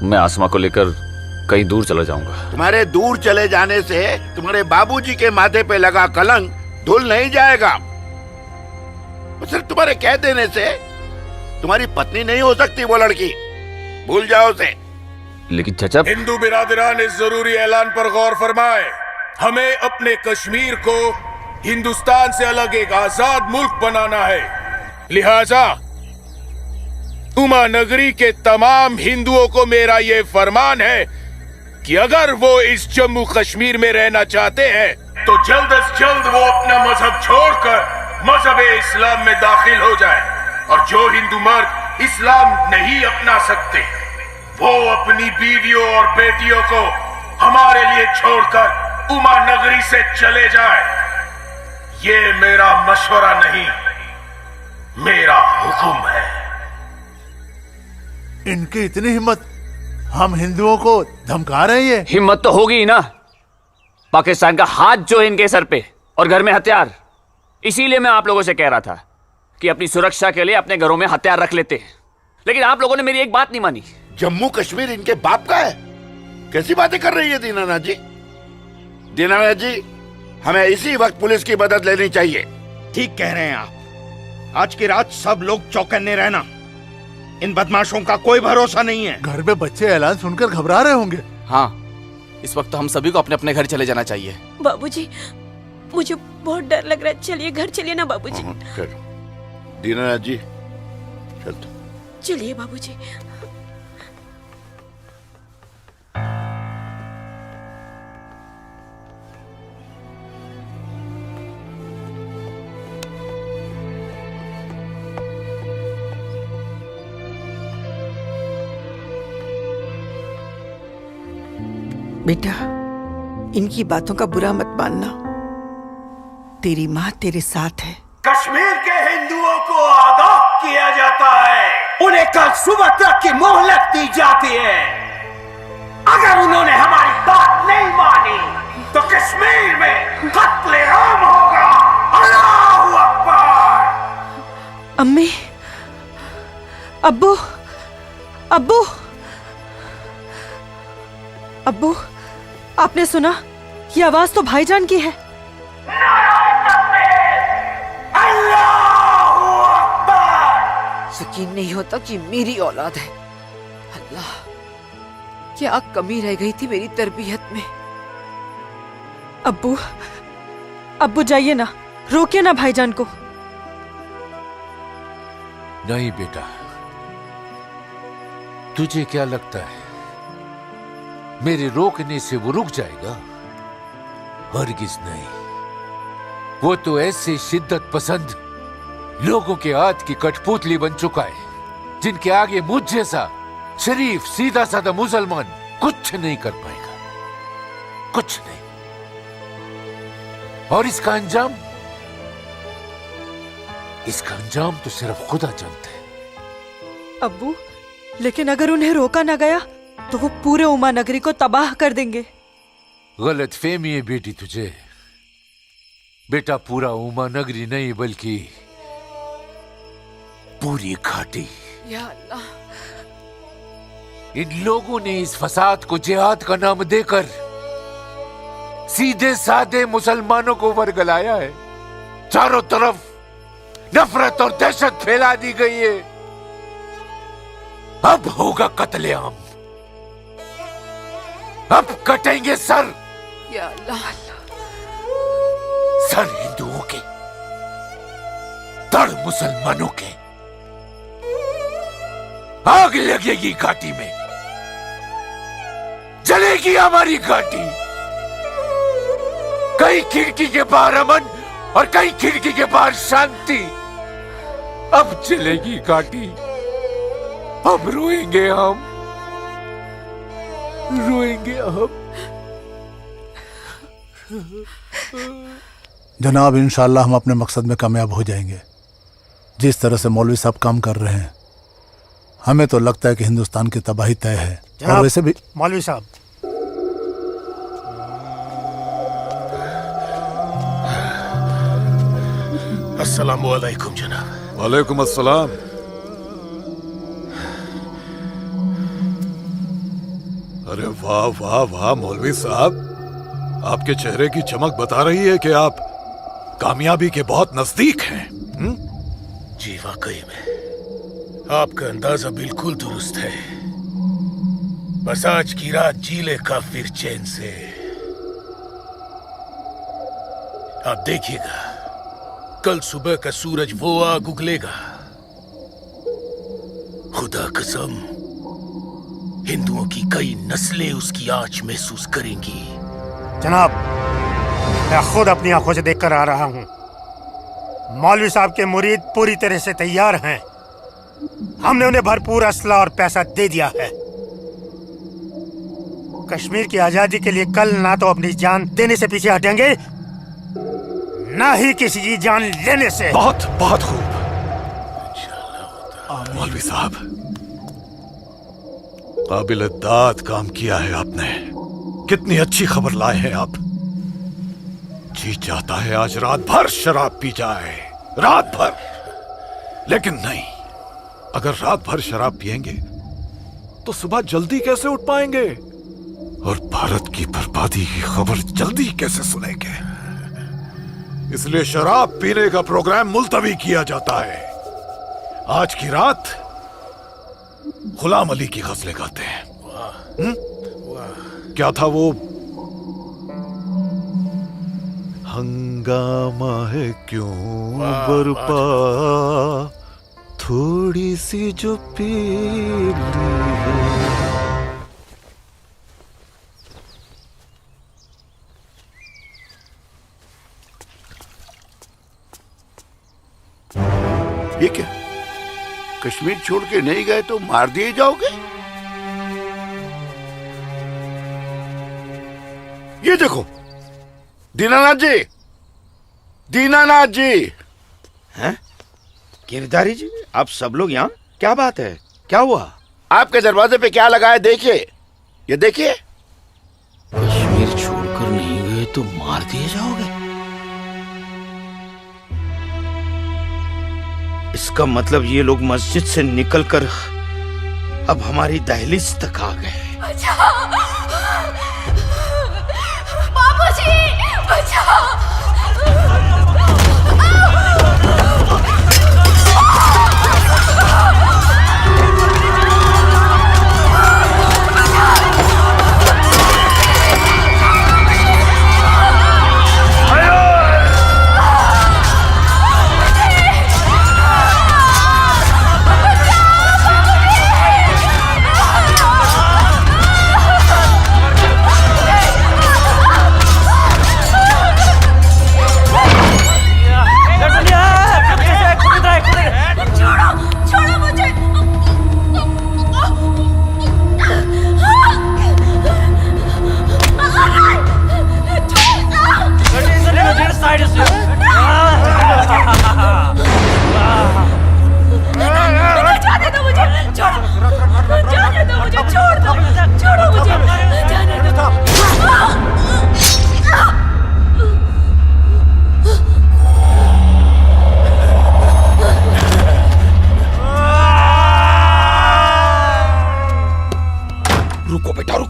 मैं आसमा को लेकर कहीं दूर चला जाऊंगा। तुम्हारे दूर चले जाने से तुम्हारे बाबूजी के माथे पे लगा कलंक धुल नहीं जाएगा। सिर्फ तुम्हारे कह देने से तुम्हारी पत्नी नहीं हो सकती वो लड़की, भूल जाओ उसे। लेकिन चाचा, हिंदू बिरादरान इस जरूरी ऐलान पर गौर फरमाए। हमें अपने कश्मीर को हिंदुस्तान से अलग एक आजाद मुल्क बनाना है। लिहाजा उमा नगरी के तमाम हिंदुओं को मेरा ये फरमान है कि अगर वो इस जम्मू कश्मीर में रहना चाहते हैं तो जल्द से जल्द वो अपना मजहब छोड़कर मजहब इस्लाम में दाखिल हो जाए, और जो हिंदू मर्द इस्लाम नहीं अपना सकते वो अपनी बीवियों और बेटियों को हमारे लिए छोड़कर उमा नगरी से चले जाए। ये मेरा मशवरा नहीं, मेरा हुक्म है। इनकी इतनी हिम्मत, हम हिंदुओं को धमका रहे हैं। हिम्मत तो होगी ही ना। पाकिस्तान का हाथ जो है इनके सर पे और घर में हथियार। इसीलिए मैं आप लोगों से कह रहा था कि अपनी सुरक्षा के लिए अपने घरों में हथियार रख लेते हैं, लेकिन आप लोगों ने मेरी एक बात नहीं मानी। जम्मू कश्मीर इनके बाप का है? कैसी बातें कर रही है दीनानाथ जी? दीनानाथ जी, हमें इसी वक्त पुलिस की मदद लेनी चाहिए। ठीक कह रहे हैं आप। आज की रात सब लोग चौकन्ने रहना। इन बदमाशों का कोई भरोसा नहीं है। घर में बच्चे ऐलान सुनकर घबरा रहे होंगे। हाँ, इस वक्त तो हम सभी को अपने अपने घर चले जाना चाहिए। बाबूजी, मुझे बहुत डर लग रहा है। चलिए घर चलिए ना बाबूजी। दीनानाथ जी चल। चलिए बाबूजी। बेटा, इनकी बातों का बुरा मत मानना। तेरी माँ तेरे साथ है। कश्मीर के हिंदुओं को आगाह किया जाता है। उन्हें कल सुबह तक की मोहलत दी जाती है। अगर उन्होंने हमारी बात नहीं मानी तो कश्मीर में कत्ले-आम होगा। अल्लाहू अकबर। अम्मी, अब्बू, अब्बू, अब्बू, आपने सुना? ये आवाज तो भाईजान की है। यकीन नहीं होता कि मेरी औलाद है। अल्लाह, क्या कमी रह गई थी मेरी तरबियत में। अब्बू, अब्बू जाइए ना, रोकिए ना भाईजान को। नहीं बेटा, तुझे क्या लगता है मेरे रोकने से वो रुक जाएगा? हरगिज नहीं। वो तो ऐसे शिद्दत पसंद लोगों के हाथ की कठपुतली बन चुका है जिनके आगे मुझ जैसा शरीफ सीधा साधा मुसलमान कुछ नहीं कर पाएगा, कुछ नहीं। और इसका अंजाम तो सिर्फ खुदा जानता है। अब्बू, लेकिन अगर उन्हें रोका ना गया तो वो पूरे उमा नगरी को तबाह कर देंगे। गलत फहमी है बेटी तुझे। बेटा, पूरा उमा नगरी नहीं बल्कि पूरी घाटी। या अल्लाह, इन लोगों ने इस फसाद को जिहाद का नाम देकर सीधे साधे मुसलमानों को वर्गलाया है। चारों तरफ नफरत और दहशत फैला दी गई है। अब होगा कत्लेआम, अब कटेंगे सर। या अल्लाह, सर हिंदुओं के, धड़ मुसलमानों के। आग लगेगी घाटी में, जलेगी हमारी घाटी। कई खिड़की के बाहर अमन और कई खिड़की के बाहर शांति। अब चलेगी घाटी, अब रोएंगे हम, रोएंगे हम। जनाब, इंशाल्लाह हम अपने मकसद में कामयाब हो जाएंगे। जिस तरह से मौलवी साहब काम कर रहे हैं, हमें तो लगता है कि हिंदुस्तान की तबाही तय है। और वैसे भी मौलवी साहब, अस्सलामु अलैकुम जनाब। वालेकुम अस्सलाम। अरे वाह वाह वाह मौलवी साहब, आपके चेहरे की चमक बता रही है कि आप कामयाबी के बहुत नजदीक हैं। जी वाकई में आपका अंदाजा बिल्कुल दुरुस्त है। बस आज की रात जी ले काफिर चैन से। आप देखिएगा, कल सुबह का सूरज वो आग उगलेगा। खुदा कसम, हिंदुओं की कई नस्लें उसकी आंच महसूस करेंगी। जनाब, मैं खुद अपनी आंखों से देखकर आ रहा हूं। मौलवी साहब के मुरीद पूरी तरह से तैयार हैं। हमने उन्हें भरपूर असला और पैसा दे दिया है। कश्मीर की आजादी के लिए कल ना तो अपनी जान देने से पीछे हटेंगे, ना ही किसी की जान लेने से। बहुत बहुत खूब मौलवी साहब, काबिल दाद काम किया है आपने। कितनी अच्छी खबर लाए हैं आप। जी चाहता है आज रात भर शराब पी जाए, रात भर। लेकिन नहीं, अगर रात भर शराब पिएंगे तो सुबह जल्दी कैसे उठ पाएंगे और भारत की बर्बादी की खबर जल्दी कैसे सुनेंगे। इसलिए शराब पीने का प्रोग्राम मुलतवी किया जाता है। आज की रात गुलाम अली की गजलें गाते हैं। क्या था वो? हंगामा है क्यों बरपा, थोड़ी सी जो पी ली है। ये क्या, कश्मीर छोड़ के नहीं गए तो मार दिए जाओगे? ये देखो दीनानाथ जी, दीनानाथ जी। हैं? गिरधारी जी, आप सब लोग यहाँ? क्या बात है, क्या हुआ? आपके दरवाजे पे क्या लगा है देखिए, ये देखिए। कश्मीर छोड़कर नहीं गए तो मार दिए जाओगे? इसका मतलब ये लोग मस्जिद से निकलकर अब हमारी दहलीज तक आ गए। बाबूजी, बचाओ!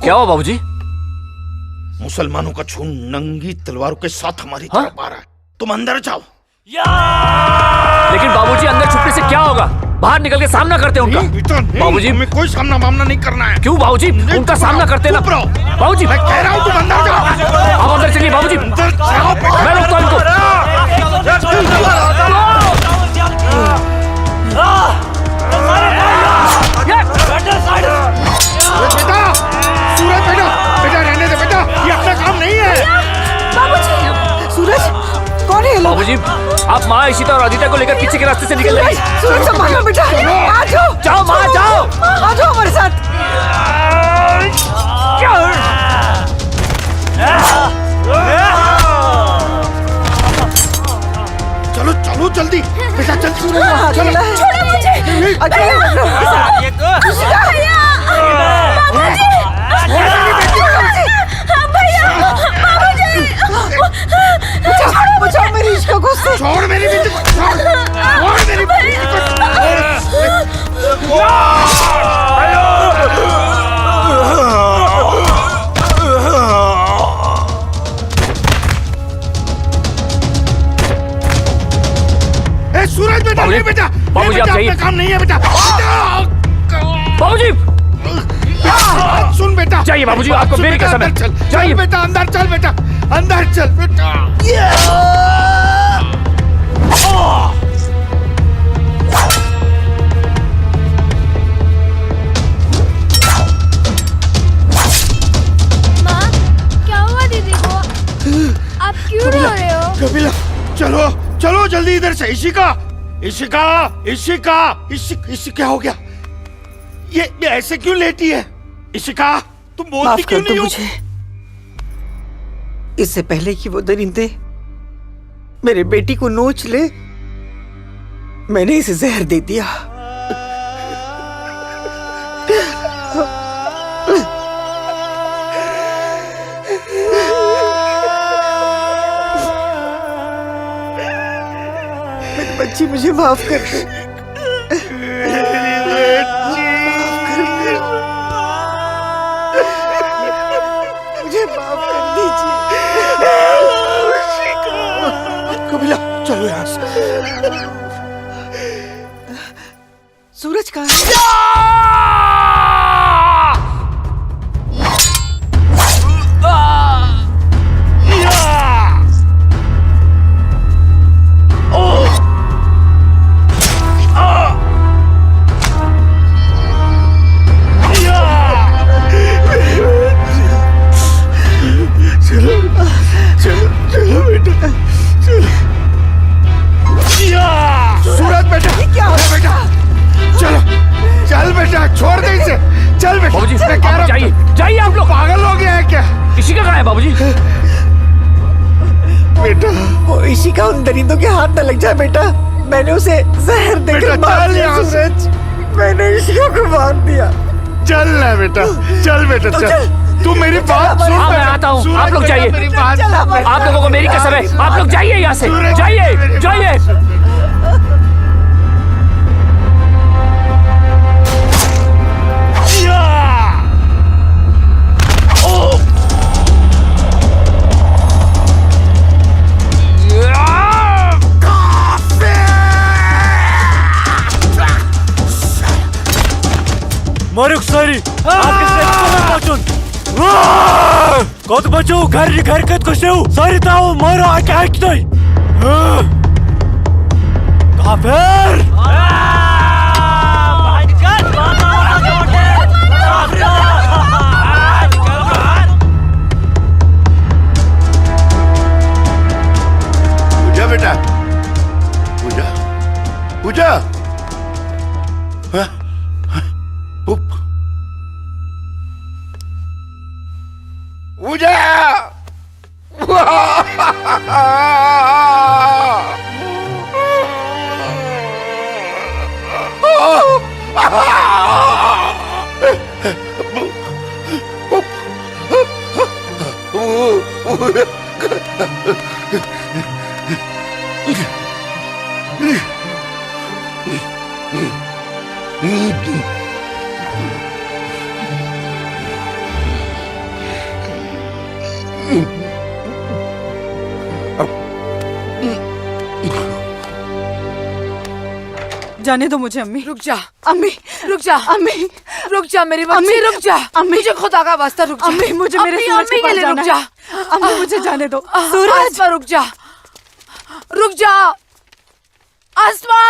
क्या हुआ बाबूजी? मुसलमानों का खून नंगी तलवारों के साथ हमारी तरफ आ रहा है। तुम अंदर जाओ। लेकिन बाबूजी, अंदर छुपने से क्या होगा? बाहर निकल के सामना करते हैं उनका। बाबूजी, हमें कोई सामना मामला नहीं करना है। क्यों बाबूजी? उनका सामना करते ना। बाबूजी, मैं कह रहा हूँ तुम अंदर जाओ। आप अंदर चलिए बाबूजी। मैं रोकता हूं इनको। बेटा, सूरज बेटा, बेटा रहने दे बेटा, ये अपना काम नहीं है। बाबूजी, सूरज कौन है ये लोग? बाबूजी, आप माँ इशिता और आदित्य को लेकर पीछे के रास्ते से निकल जाइए। सूरज संभालो बेटा, आ जाओ। जाओ माँ, जाओ। आ जाओ हमारे साथ। चलो चलो जल्दी, बेटा चल। छोड़ो मुझे, अकेले बचाओ मेरी इश्क को से। छोड़ मेरी बेटी को, छोड़ मेरी बेटी ए सूरज बेटा, नहीं बेटा, बाबूजी आप जाइए। काम नहीं है बेटा। बाबूजी सुन बेटा, जाइए बाबूजी, आपको मेरी कसम है। जाइए बेटा, अंदर चल बेटा, अंदर चल बेटा। माँ, क्या हुआ दीदी को? आप क्यों रो रहे हो? कबीला, चलो चलो जल्दी इधर से। इशिका इशिका इशिका क्या हो गया? ये ऐसे क्यों लेटी है? इशिका तुम बोलती माफ क्यों कर दो नहीं हो? मुझे। इससे पहले कि वो दरिंदे मेरे बेटी को नोच ले, मैंने इसे जहर दे दिया। मेरी बच्ची मुझे माफ कर दे। मुझे माफ कर दीजिए। कपिला चलो यहाँ से। सूरज कहाँ है? चलो बेटा, सूरज बेटा, क्या हो बेटा? चलो चल बेटा, छोड़ दे इसे। चल बेटा। बाबूजी, मैं कह रहा हूं, जाइए आप लोग। पागल हो गया है क्या? इशिका कहाँ है बाबूजी? बेटा वो इशिका उन दरिंदों के हाथ न लग जाए बेटा। मैंने उसे जहर देकर मार दिया सूरज। मैंने इशिका को मार दिया। चल ना बेटा, चल बेटा, तो चल। तू मेरी बात सुन। हाँ, मैं आता हूँ। आप लोग जाइए। आप लोगों को मेरी कसम है। आप लोग जाइए यहाँ से। जाइए जाइए। मारुक सारी कत बचो घर कत को सारी ताओ मारो आके हाकतोय काफिर पूजा बेटा, पूजा पूजा। हाँ? पूजा जाने दो मुझे अम्मी। रुक जा अम्मी, रुक जा अम्मी, रुक जा मेरी बच्ची, रुक जा अम्मी, मुझे खुदा का वास्ता रुक जा अम्मी, मुझे मेरे सूरज के पास रुक जाना जा है। अम्मी मुझे जाने दो। सूरज आसमा रुक जा, रुक जा आसमा।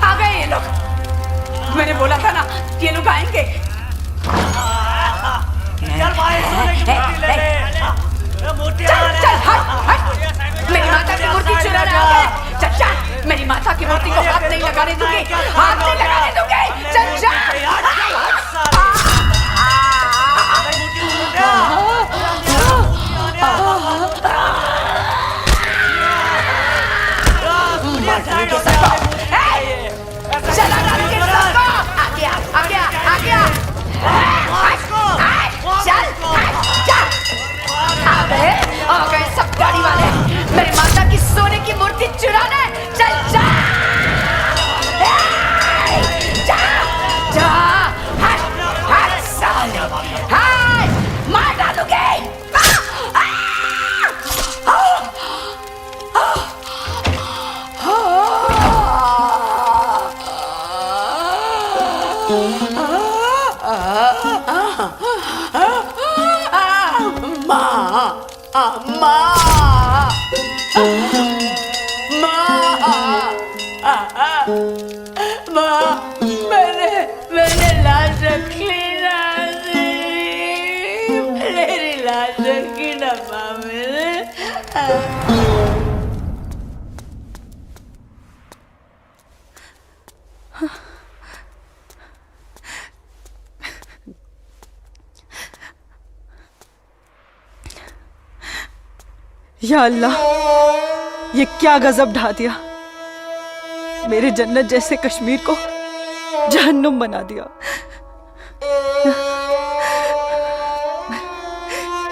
आ गए ये लोग। मैंने बोला था ना ये लोग आएंगे। चल चल हट हट। मेरी माता की मूर्ति चुराने आ गए। चल चल, मेरी माता की मूर्ति को हाथ नहीं लगाने दूंगी, हाथ नहीं लगाने दूंगी। चल चल। चला आगे आ अम्मा माँ मैंने लाश रखी ना, मेरी लाश रखी ना माँ मैंने। या अल्लाह, ये क्या गजब ढा दिया। मेरे जन्नत जैसे कश्मीर को जहन्नुम बना दिया।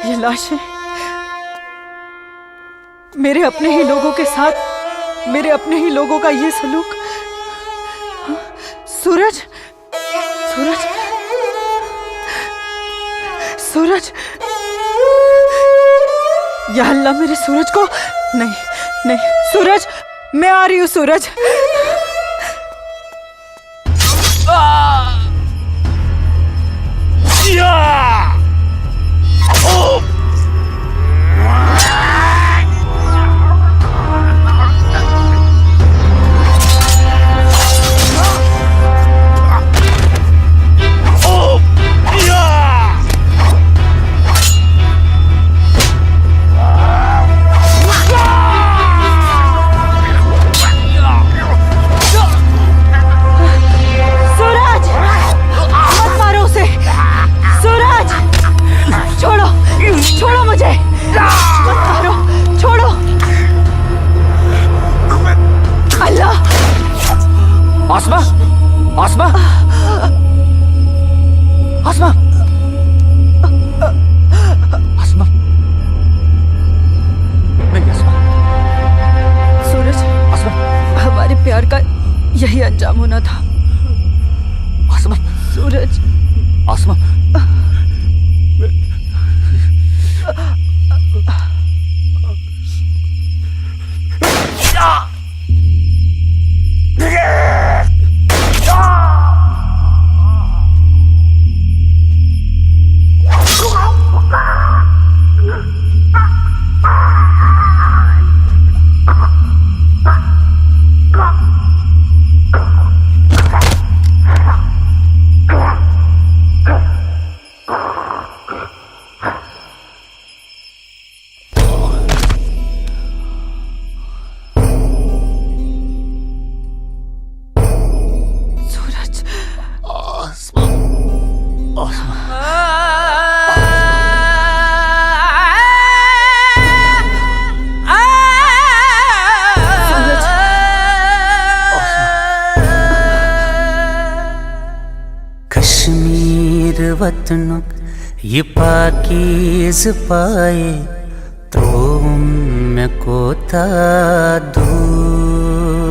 ये लाशें मेरे अपने ही लोगों के साथ, मेरे अपने ही लोगों का ये सलूक। सूरज, सूरज, सूरज, या अल्लाह मेरे सूरज को। नहीं नहीं सूरज, मैं आ रही हूँ सूरज। छोड़ो मुझे, मत मारो, छोड़ो। अल्लाह, आसमा, आसमा, आसमा, आसमा, नहीं आसमा। सूरज, आसमा, हमारे प्यार का यही अंजाम होना था। आसमा, सूरज, आसमा, वतन ये पाकीज़ पाए तो में कोता दूर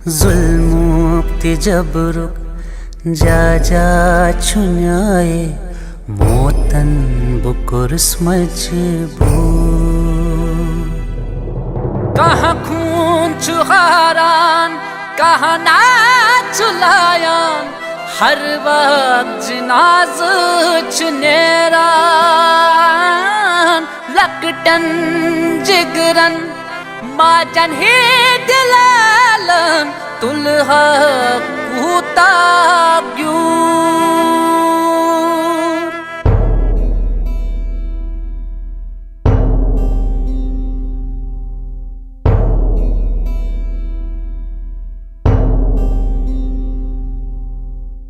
जुल्म जबरुक जा जा छुन्याए मोतन बुकुर्स मजबूर। कहाँ खून चुहारान कहाँ नाच लायान हर वक्त जिनाज चुनेरान लकटन जिगरन माजन ही दिलालन तुलहा कूता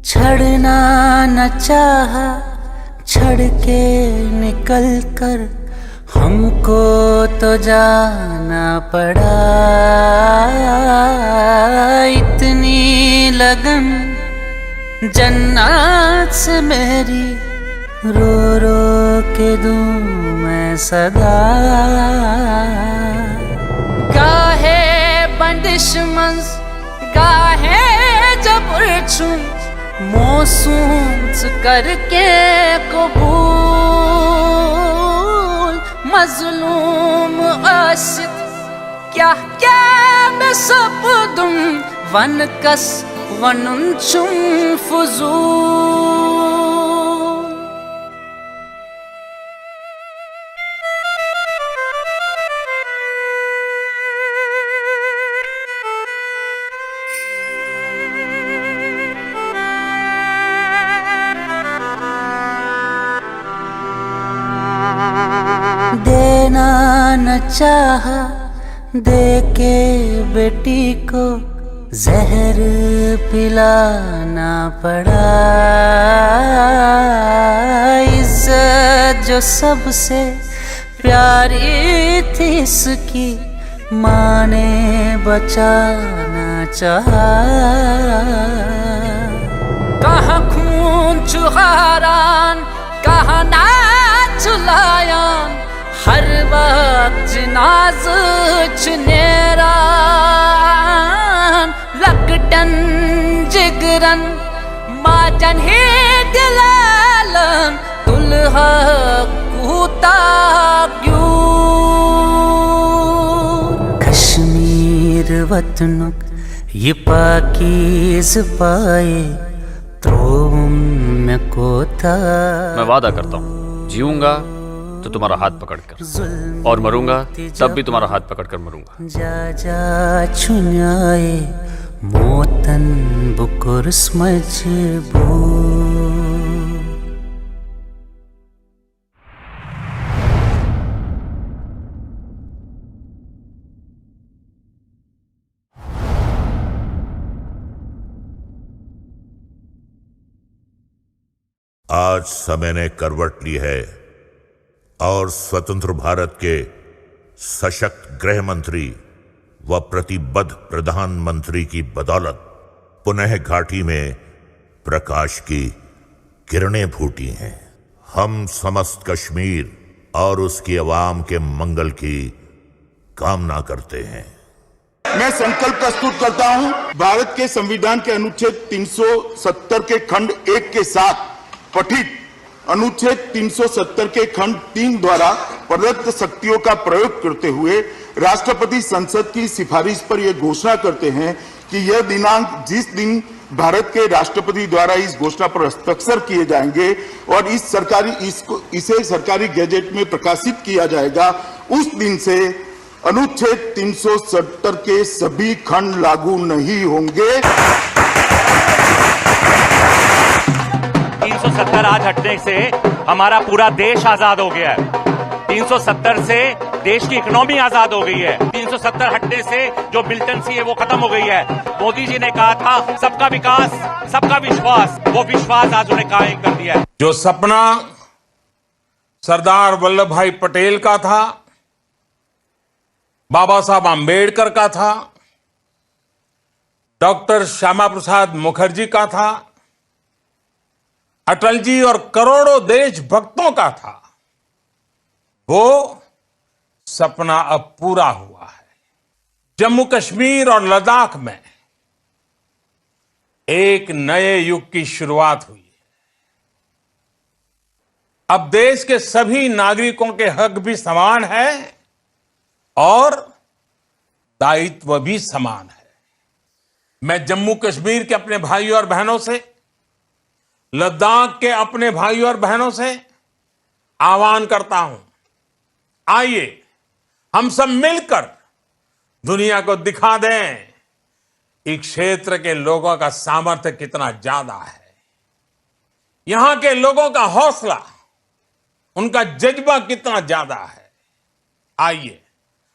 छड़ना न चाहा छड़ के निकल कर हमको तो जाना पड़ा। इतनी लगन जन्नत से मेरी रो रो के दूं मैं सदा। गाहे बंदिश मंज गाहे जबर छुम मौसूम करके कबूल मजलूम आशिक क्या क्या मैं सब दुम वन कस वनुन चुम फुजूल। चाहा दे के बेटी को जहर पिलाना पड़ा। इज्जत जो सबसे प्यारी थी इसकी माँ ने बचाना चाहा। कहाँ खून चुहारान कहाँ ना चुलायान, हर वक्त नाज चुनेरान। लकटन जिगरन माजन ही दिलालन, दुल्हा कूता क्यों। कश्मीर वतनुक ये पाकीज़ पाए त्रोम को था। मैं वादा करता हूँ जीऊंगा तो तुम्हारा हाथ पकड़कर, और मरूंगा तब भी तुम्हारा हाथ पकड़कर मरूंगा। जा जा छुन्याए मोतन बुकुर्स मजबूर। आज समय ने करवट ली है और स्वतंत्र भारत के सशक्त गृह मंत्री व प्रतिबद्ध प्रधानमंत्री की बदौलत पुनः घाटी में प्रकाश की किरणें फूटी हैं। हम समस्त कश्मीर और उसकी आवाम के मंगल की कामना करते हैं। मैं संकल्प प्रस्तुत करता हूं, भारत के संविधान के अनुच्छेद 370 के खंड 1 के साथ पठित अनुच्छेद 370 के खंड 3 द्वारा प्रदत्त शक्तियों का प्रयोग करते हुए राष्ट्रपति संसद की सिफारिश पर यह घोषणा करते हैं कि यह दिनांक जिस दिन भारत के राष्ट्रपति द्वारा इस घोषणा पर हस्ताक्षर किए जाएंगे और इसे सरकारी गैजेट में प्रकाशित किया जाएगा, उस दिन से अनुच्छेद 370 के सभी खंड लागू नहीं होंगे। 370 आज हटने से हमारा पूरा देश आजाद हो गया है। 370 से देश की इकोनॉमी आजाद हो गई है। 370 हटने से जो मिलिटेंसी है वो खत्म हो गई है। मोदी जी ने कहा था सबका विकास सबका विश्वास, वो विश्वास आज उन्हें कायम कर दिया है। जो सपना सरदार वल्लभ भाई पटेल का था, बाबा साहब आम्बेडकर का था, डॉक्टर श्यामा प्रसाद मुखर्जी का था, अटल जी और करोड़ों देशभक्तों का था, वो सपना अब पूरा हुआ है। जम्मू कश्मीर और लद्दाख में एक नए युग की शुरुआत हुई है। अब देश के सभी नागरिकों के हक भी समान है और दायित्व भी समान है। मैं जम्मू कश्मीर के अपने भाइयों और बहनों से, लद्दाख के अपने भाइयों और बहनों से आह्वान करता हूं, आइए हम सब मिलकर दुनिया को दिखा दें इस क्षेत्र के लोगों का सामर्थ्य कितना ज्यादा है, यहां के लोगों का हौसला, उनका जज्बा कितना ज्यादा है। आइए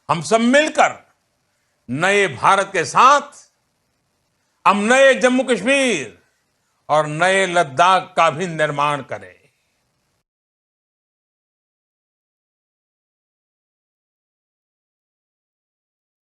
हम सब मिलकर नए भारत के साथ हम नए जम्मू कश्मीर और नए लद्दाख का भी निर्माण करें।